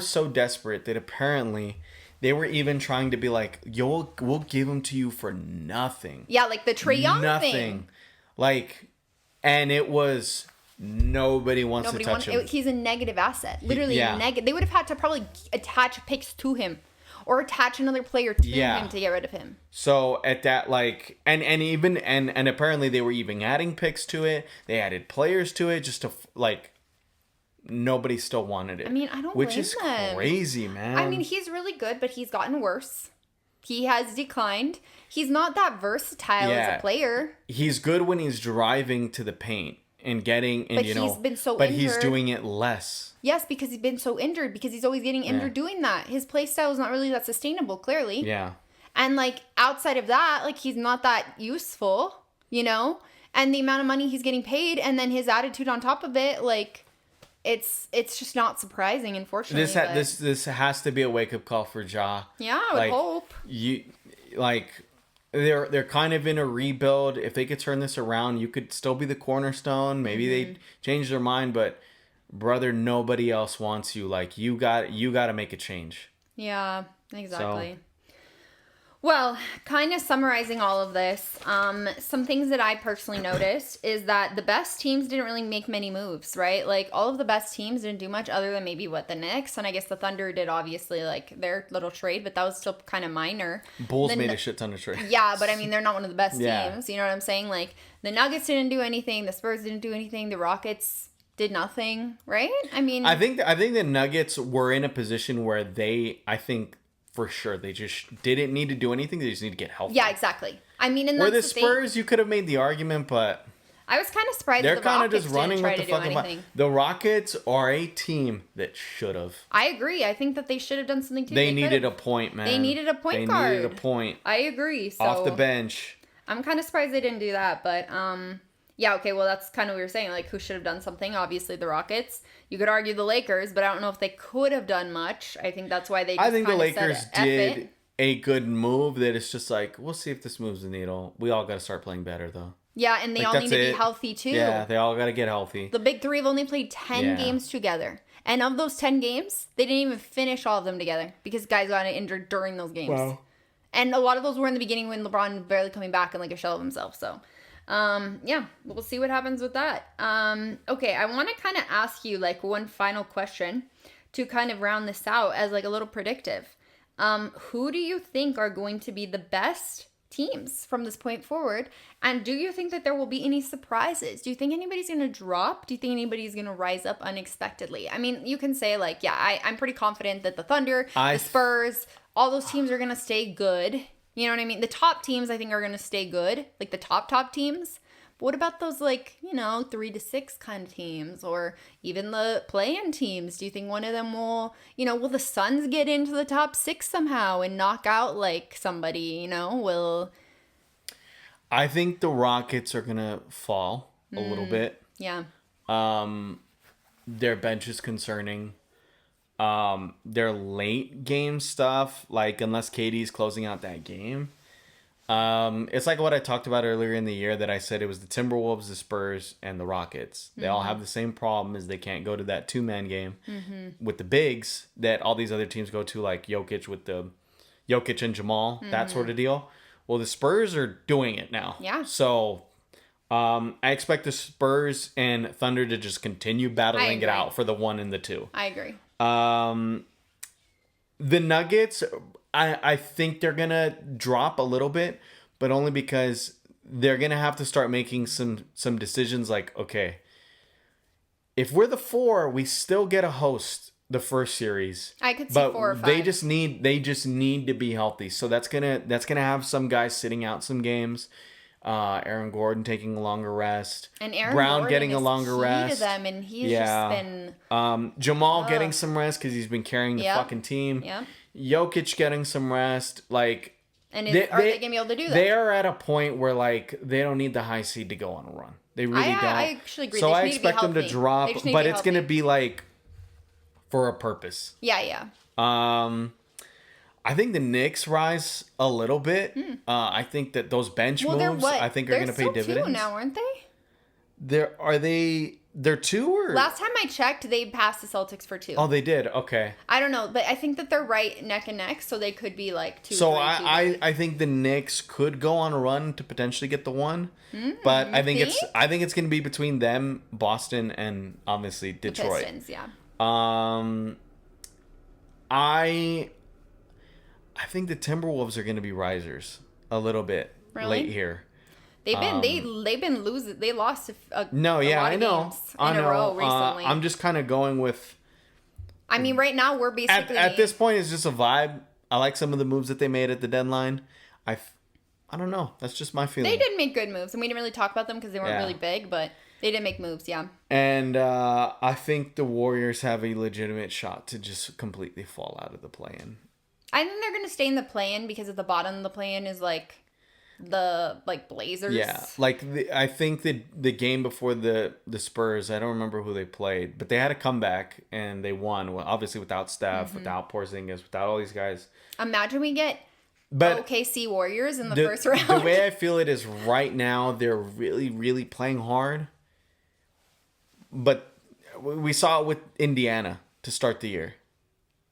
so desperate that apparently they were even trying to be like, yo, we'll give them to you for nothing. Yeah, like the Trae Young thing. Like, and it was nobody wants to touch him. He's a negative asset. Literally negative. They would have had to probably attach picks to him or attach another player to him to get rid of him. So at that, like, and apparently they were even adding picks to it. They added players to it just to, like, nobody still wanted it. I mean, I don't Which blame is them. crazy, man. I mean, he's really good, but he's gotten worse. He has declined. He's not that versatile as a player. He's good when he's driving to the paint and getting, and he's been so injured. He's doing it less. Yes, because he's been so injured, because he's always getting injured doing that. His play style is not really that sustainable, clearly. Yeah. And like outside of that, like he's not that useful, and the amount of money he's getting paid and then his attitude on top of it, like it's just not surprising, unfortunately. This has to be a wake-up call for Ja. Yeah, I would hope. They're kind of in a rebuild. If they could turn this around, you could still be the cornerstone. Maybe they change their mind, but brother, nobody else wants you. Like, you got to make a change. Yeah, exactly. Well, kind of summarizing all of this, some things that I personally noticed is that the best teams didn't really make many moves, right? Like, all of the best teams didn't do much other than maybe the Knicks, and I guess the Thunder did, obviously, like, their little trade, but that was still kind of minor. Bulls made a shit ton of trades. Yeah, but I mean, they're not one of the best teams, you know what I'm saying? Like, the Nuggets didn't do anything, the Spurs didn't do anything, the Rockets did nothing, right? I mean... I think the Nuggets were in a position where for sure, they just didn't need to do anything. They just need to get healthy. Yeah, exactly. I mean, and that's the Spurs, you could have made the argument, but I was kind of surprised they're the kind of Rockets just running didn't try with the to do fucking. anything. The Rockets are a team that should have. I agree. I think that they should have done something too. They needed a point, man. They needed a point guard. They needed a point. I agree. So off the bench. I'm kind of surprised they didn't do that, but yeah, okay, well, that's kind of what we were saying. Like, who should have done something? Obviously, the Rockets. You could argue the Lakers, but I don't know if they could have done much. I think that's why they just the Lakers did a good move that it's just like, we'll see if this moves the needle. We all got to start playing better, though. Yeah, and they all need to be healthy, too. Yeah, they all got to get healthy. The big three have only played 10 games together. And of those 10 games, they didn't even finish all of them together because guys got injured during those games. Wow. And a lot of those were in the beginning when LeBron was barely coming back and like a shell of himself, so... yeah, we'll see what happens with that. Okay, I want to kind of ask you like one final question to kind of round this out as like a little predictive. Who do you think are going to be the best teams from this point forward. And do you think that there will be any surprises? Do you think anybody's going to drop? Do you think anybody's going to rise up unexpectedly? I mean, you can say like, yeah, I'm pretty confident that the Thunder, the Spurs, all those teams are going to stay good. You know what I mean? The top teams, I think, are going to stay good. Like the top teams. But what about those, like, 3 to 6 kind of teams, or even the play-in teams? Do you think one of them will the Suns get into the top 6 somehow and knock out like somebody? Will? I think the Rockets are gonna fall a little bit. Yeah. Their bench is concerning. Their late game stuff, like unless KD's closing out that game. It's like what I talked about earlier in the year that I said it was the Timberwolves, the Spurs, and the Rockets. They all have the same problem, is they can't go to that 2-man game with the bigs that all these other teams go to, like Jokic and Jamal, that sort of deal. Well, the Spurs are doing it now. Yeah. So I expect the Spurs and Thunder to just continue battling it out for the 1 and the 2. I agree. The Nuggets, I think they're going to drop a little bit, but only because they're going to have to start making some decisions like, okay, if we're the 4, we still get a host the first series. I could see but 4 or 5. They just need to be healthy. So that's going to have some guys sitting out some games. Aaron Gordon taking a longer rest. And Aaron Brown Gordon getting a is longer key rest. to them, and he's just been Jamal getting some rest because he's been carrying the fucking team. Yep. Jokic getting some rest. Like, and are they going to be able to do that? They are at a point where like they don't need the high seed to go on a run. They really don't. I actually agree. So I expect them to drop, but it's going to be like for a purpose. Yeah. I think the Knicks rise a little bit. I think that those bench moves, I think, are going to pay dividends. They're 2 now, aren't they? They're 2 or? Last time I checked, they passed the Celtics for 2. Oh, they did. Okay. I don't know, but I think that they're right neck and neck, so they could be like 2. So I think the Knicks could go on a run to potentially get the 1, but I think it's going to be between them, Boston, and obviously Detroit. The Pistons, yeah. I think the Timberwolves are going to be risers a little bit late here. They've been losing. They lost a lot of games in a row recently. I'm just kind of going with. I mean, right now we're basically at this point it's just a vibe. I like some of the moves that they made at the deadline. I don't know. That's just my feeling. They did make good moves, and we didn't really talk about them because they weren't really big, but they did make moves. Yeah. And I think the Warriors have a legitimate shot to just completely fall out of the play-in. I think they're going to stay in the play-in because at the bottom of the play-in is like the Blazers. Yeah, I think the game before the Spurs, I don't remember who they played, but they had a comeback and they won. Well, obviously without Steph, without Porzingis, without all these guys. Imagine we get OKC Warriors in the first round. The way I feel it is right now they're really, really playing hard. But we saw it with Indiana to start the year.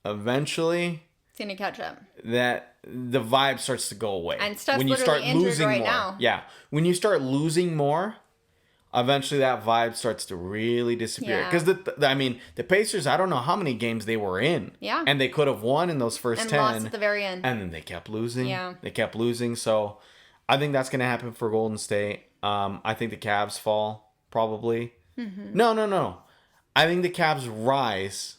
Eventually, it's gonna catch up. That the vibe starts to go away. And Steph's when you start losing right more. Now. Yeah. When you start losing more, eventually that vibe starts to really disappear. Because the Pacers, I don't know how many games they were in. Yeah. And they could have won in those first 10. And lost at the very end. And then they kept losing. Yeah. They kept losing. So I think that's gonna happen for Golden State. I think the Cavs fall, probably. Mm-hmm. No. I think the Cavs rise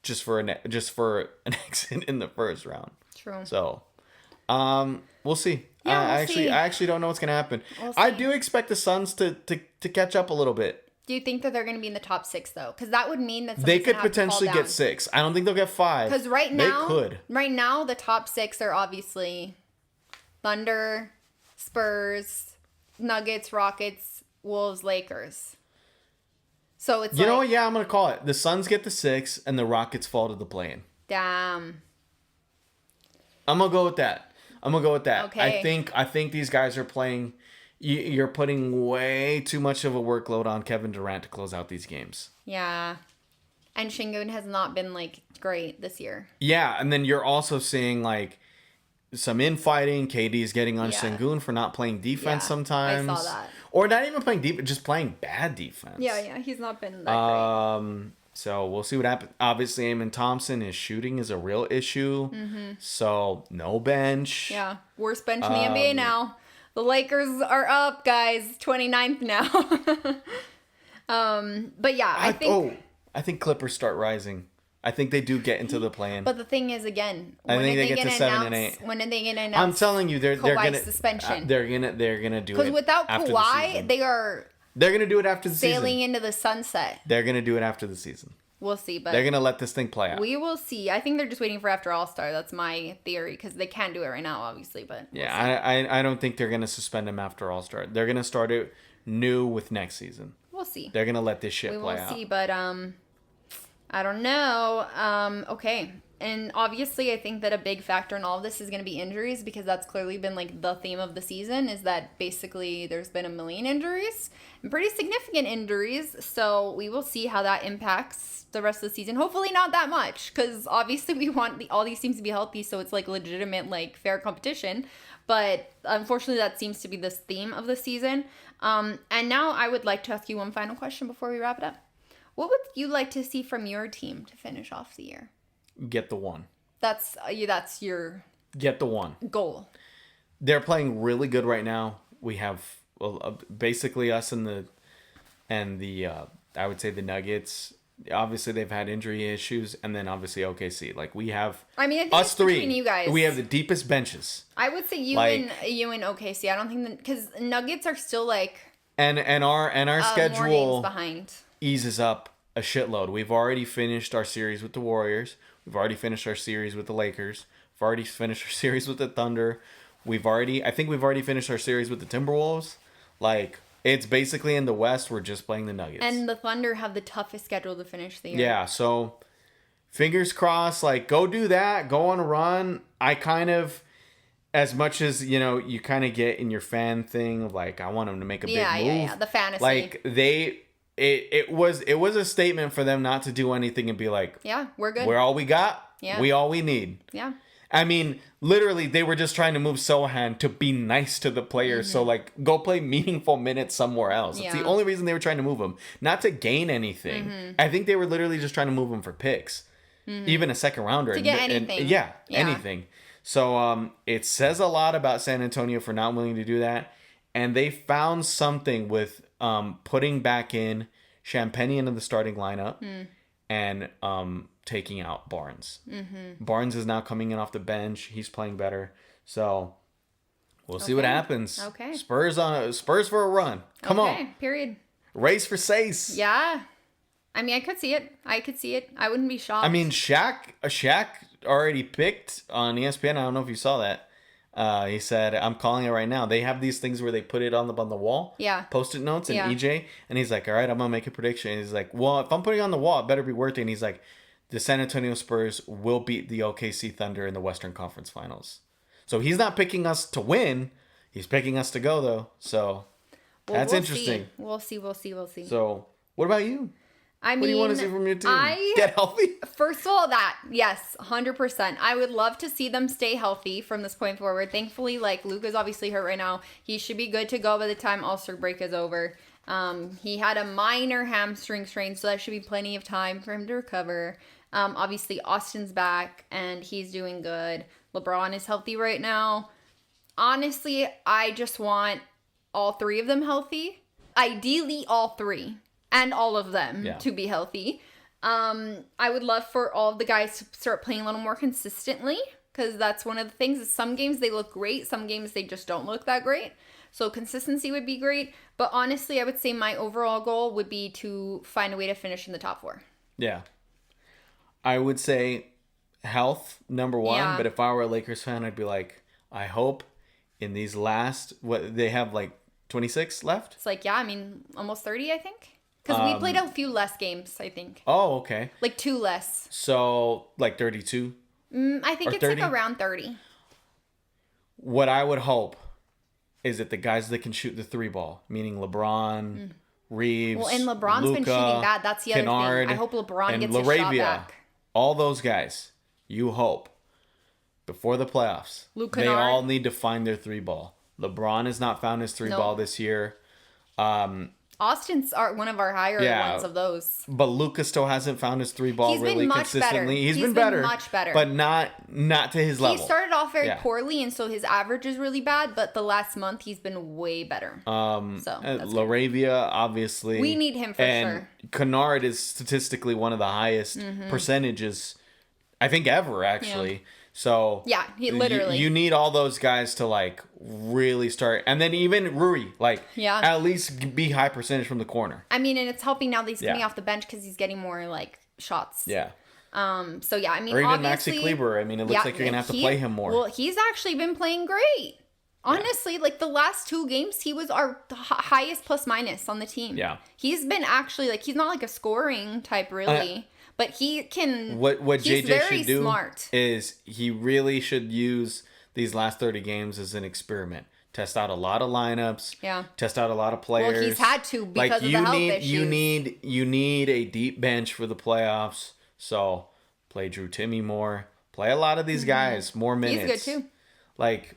just for an exit in the first round. True. So, we'll see. Yeah, I actually don't know what's gonna happen. We'll I do expect the Suns to catch up a little bit. Do you think that they're going to be in the top 6 though? Because that would mean that they could potentially get 6. I don't think they'll get 5. Because right now, they could. Right now, the top 6 are obviously Thunder, Spurs, Nuggets, Rockets, Wolves, Lakers. So it's know what? Yeah, I'm gonna call it. The Suns get the 6, and the Rockets fall to the play-in. Damn. I'm gonna go with that. Okay. I think these guys are playing. You're putting way too much of a workload on Kevin Durant to close out these games. Yeah. And Şengün has not been great this year. Yeah, and then you're also seeing some infighting. KD's getting on Şengün for not playing defense sometimes. I saw that. Or not even playing defense, just playing bad defense. Yeah, he's not been that great. So we'll see what happens. Obviously, Amen Thompson, his shooting is a real issue. So no bench. Yeah, worst bench in the NBA now. The Lakers are up, guys. 29th now. But yeah, I think Clippers start rising. I think they do get into the play-in. But the thing is, again, I think they get to 7 and 8. When are they going to announce? I'm telling you, they're gonna suspension. They're gonna do it. Because without after Kawhi, they're gonna do it after the season. Sailing into the sunset. They're gonna do it after the season. We'll see, but they're gonna let this thing play out. We will see. I think they're just waiting for after All-Star. That's my theory, because they can't do it right now, obviously. But I don't think they're gonna suspend him after All-Star. They're gonna start it new with next season. We'll see. They're gonna let this shit play out. We will see, but I don't know. Okay. And obviously, I think that a big factor in all of this is going to be injuries, because that's clearly been like the theme of the season, is that basically there's been 1 million injuries and pretty significant injuries. So we will see how that impacts the rest of the season. Hopefully not that much, because obviously we want all these teams to be healthy, so it's like legitimate, like fair competition. But unfortunately, that seems to be this theme of the season. And now I would like to ask you one final question before we wrap it up. What would you like to see from your team to finish off the year? Get the one. That's your get the one goal. They're playing really good right now. We have basically us and the I would say the Nuggets. Obviously, they've had injury issues, and then obviously OKC. Like we have, I think us three. Between you guys, we have the deepest benches. I would say you and OKC. I don't think because Nuggets are still like and our schedule behind eases up a shitload. We've already finished our series with the Warriors. We've already finished our series with the Lakers. We've already finished our series with the Thunder. I think we've already finished our series with the Timberwolves. Like, it's basically in the West, we're just playing the Nuggets. And the Thunder have the toughest schedule to finish the year. Yeah, so fingers crossed, like, go do that. Go on a run. I kind of, as much as, you kind of get in your fan thing of, like, I want them to make a big move. Yeah, the fantasy. Like, It was a statement for them not to do anything and be like, yeah, we're good. We're all we got. Yeah. We all we need. Yeah. I mean, literally, they were just trying to move Sochan to be nice to the players. So, like, go play meaningful minutes somewhere else. It's the only reason they were trying to move him. Not to gain anything. I think they were literally just trying to move him for picks. Even a second rounder. To get anything. Anything. So, it says a lot about San Antonio for not willing to do that. And they found something with putting back in Champagne into the starting lineup and taking out Barnes. Barnes is now coming in off the bench. He's playing better. So we'll see what happens. Okay. Spurs for a run. Come on. Period. Race for Sace. Yeah. I mean, I could see it. I wouldn't be shocked. I mean, Shaq already picked on ESPN. I don't know if you saw that. He said, I'm calling it right now. They have these things where they put it on the wall. Yeah. Post-it notes and EJ. And he's like, all right, I'm going to make a prediction. And he's like, well, if I'm putting it on the wall, it better be worth it. And he's like, the San Antonio Spurs will beat the OKC Thunder in the Western Conference Finals. So he's not picking us to win. He's picking us to go, though. So that's interesting. We'll see. So what about you? I mean, what do you want to see from your team? Get healthy? First of all, yes, 100%. I would love to see them stay healthy from this point forward. Thankfully, like, Luka's obviously hurt right now. He should be good to go by the time All-Star break is over. He had a minor hamstring strain, so that should be plenty of time for him to recover. Obviously, Austin's back, and he's doing good. LeBron is healthy right now. Honestly, I just want all three of them healthy. Ideally, all three. And all of them to be healthy. I would love for all of the guys to start playing a little more consistently, because that's one of the things. Is some games they look great, some games they just don't look that great. So consistency would be great. But honestly, I would say my overall goal would be to find a way to finish in the top 4. Yeah. I would say health, number 1. Yeah. But if I were a Lakers fan, I'd be like, I hope in these last, they have like 26 left? It's like, almost 30, I think. Because we played a few less games, I think. Oh, okay. Like 2 less. So, like 32? I think it's 30? Like around 30. What I would hope is that the guys that can shoot the 3 ball, meaning LeBron, Reeves, well, and LeBron's Luka, been shooting bad. That's the Kennard, other thing. I hope LeBron gets his shot back. All those guys, you hope, before the playoffs, they all need to find their 3 ball. LeBron has not found his 3 ball this year. Austin's one of our higher ones of those. But Luka still hasn't found his three ball really consistently. He's been much better. But not to his level. He started off very poorly, and so his average is really bad, but the last month he's been way better. Laravia, obviously. We need him for sure. Kennard is statistically one of the highest percentages, I think, ever, actually. Yeah. So yeah, he literally. You need all those guys to like really start, and then even Rui, at least be high percentage from the corner. I mean, and it's helping now that he's coming off the bench because he's getting more like shots. Yeah. So yeah, I mean, or even obviously, Maxi Kleber. I mean, it looks like you're gonna have to play him more. Well, he's actually been playing great. Honestly, like the last 2 games, he was our highest plus minus on the team. Yeah. He's been actually like he's not like a scoring type really. But he can. What he's JJ very should do smart. is he really should use these last 30 games as an experiment. Test out a lot of lineups. Yeah. Test out a lot of players. Well, he's had to because of the health issues. You need a deep bench for the playoffs. So play Drew Timmy more. Play a lot of these guys more minutes. He's good too. Like.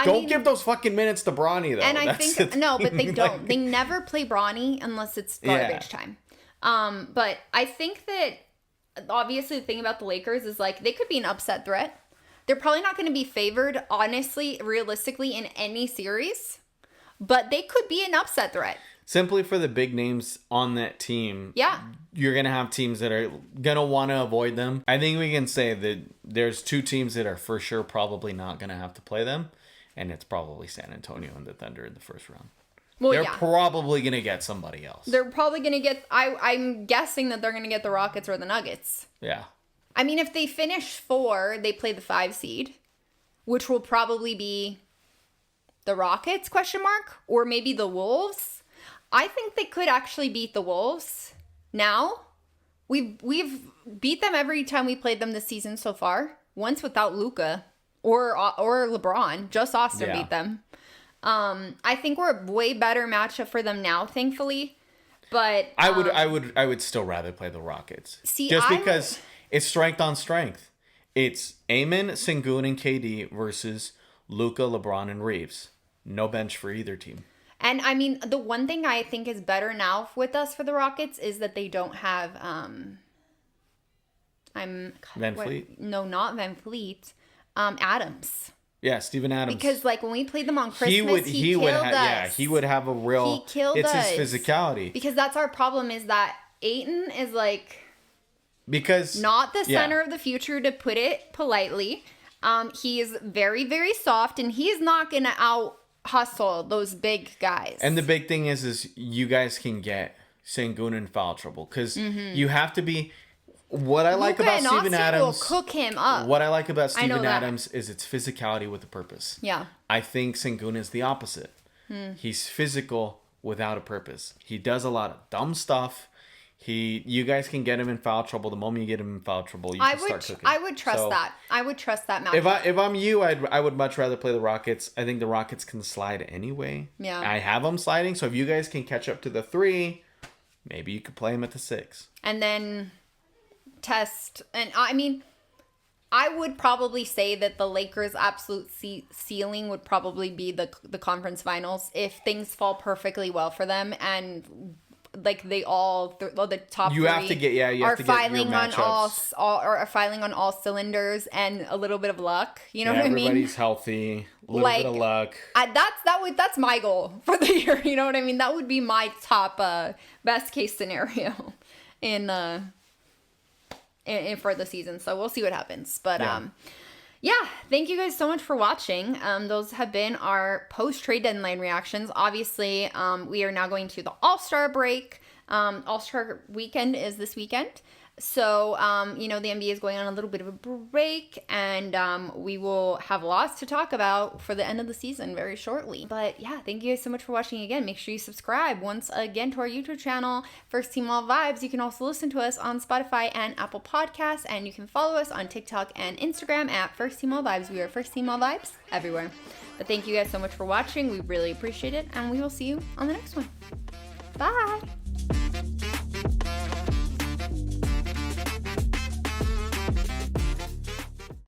Don't give those fucking minutes to Bronny though. And I think no, but they don't. They never play Bronny unless it's garbage time. But I think that obviously the thing about the Lakers is like they could be an upset threat. They're probably not going to be favored, honestly, realistically, in any series, but they could be an upset threat. Simply for the big names on that team, you're going to have teams that are going to want to avoid them. I think we can say that there's 2 teams that are for sure probably not going to have to play them, and it's probably San Antonio and the Thunder in the first round. Well, they're probably going to get somebody else. They're probably going to get... I'm guessing that they're going to get the Rockets or the Nuggets. Yeah. I mean, if they finish 4, they play the 5 seed, which will probably be the Rockets, ? Or maybe the Wolves. I think they could actually beat the Wolves now. We've beat them every time we played them this season so far. Once without Luka or LeBron. Just Austin beat them. I think we're a way better matchup for them now, thankfully. But I would still rather play the Rockets. Because it's strength on strength. It's Amen, Sengun, and KD versus Luka, LeBron, and Reeves. No bench for either team. And I mean, the one thing I think is better now with us for the Rockets is that they don't have Van Fleet? No, not Van Fleet. Adams. Yeah, Steven Adams. Because like when we played them on Christmas, he killed us. Yeah, he would have a real. He killed us. It's his physicality. Because that's our problem is that Ayton is like. Because not the center of the future, to put it politely. He is very, very soft, and he's not gonna out hustle those big guys. And the big thing is you guys can get Sengun in foul trouble because you have to be. What I like about Steven Adams will cook him up. What I like about Steven Adams is its physicality with a purpose. Yeah. I think Sengun is the opposite. He's physical without a purpose. He does a lot of dumb stuff. You guys can get him in foul trouble. The moment you get him in foul trouble, you can start cooking. I would trust that. I would trust that matchup. If I'm you, I would much rather play the Rockets. I think the Rockets can slide anyway. Yeah. I have them sliding, so if you guys can catch up to the 3, maybe you could play them at the 6. And then test. And I mean, I would probably say that the Lakers' absolute ceiling would probably be the conference finals if things fall perfectly well for them and like they all the top you 3 have to get are filing on are filing on all cylinders and a little bit of luck. You know what I mean? Everybody's healthy, a little bit of luck. That's my goal for the year. You know what I mean? That would be my top best case scenario in for the season. So we'll see what happens. But thank you guys so much for watching. Those have been our post-trade deadline reactions. Obviously, we are now going to the All-Star break. All-Star weekend is this weekend. So, the NBA is going on a little bit of a break, and we will have lots to talk about for the end of the season very shortly. But yeah, thank you guys so much for watching again. Make sure you subscribe once again to our YouTube channel, First Team All Vibes. You can also listen to us on Spotify and Apple Podcasts, and you can follow us on TikTok and Instagram at First Team All Vibes. We are First Team All Vibes everywhere. But thank you guys so much for watching. We really appreciate it, and we will see you on the next one. Bye!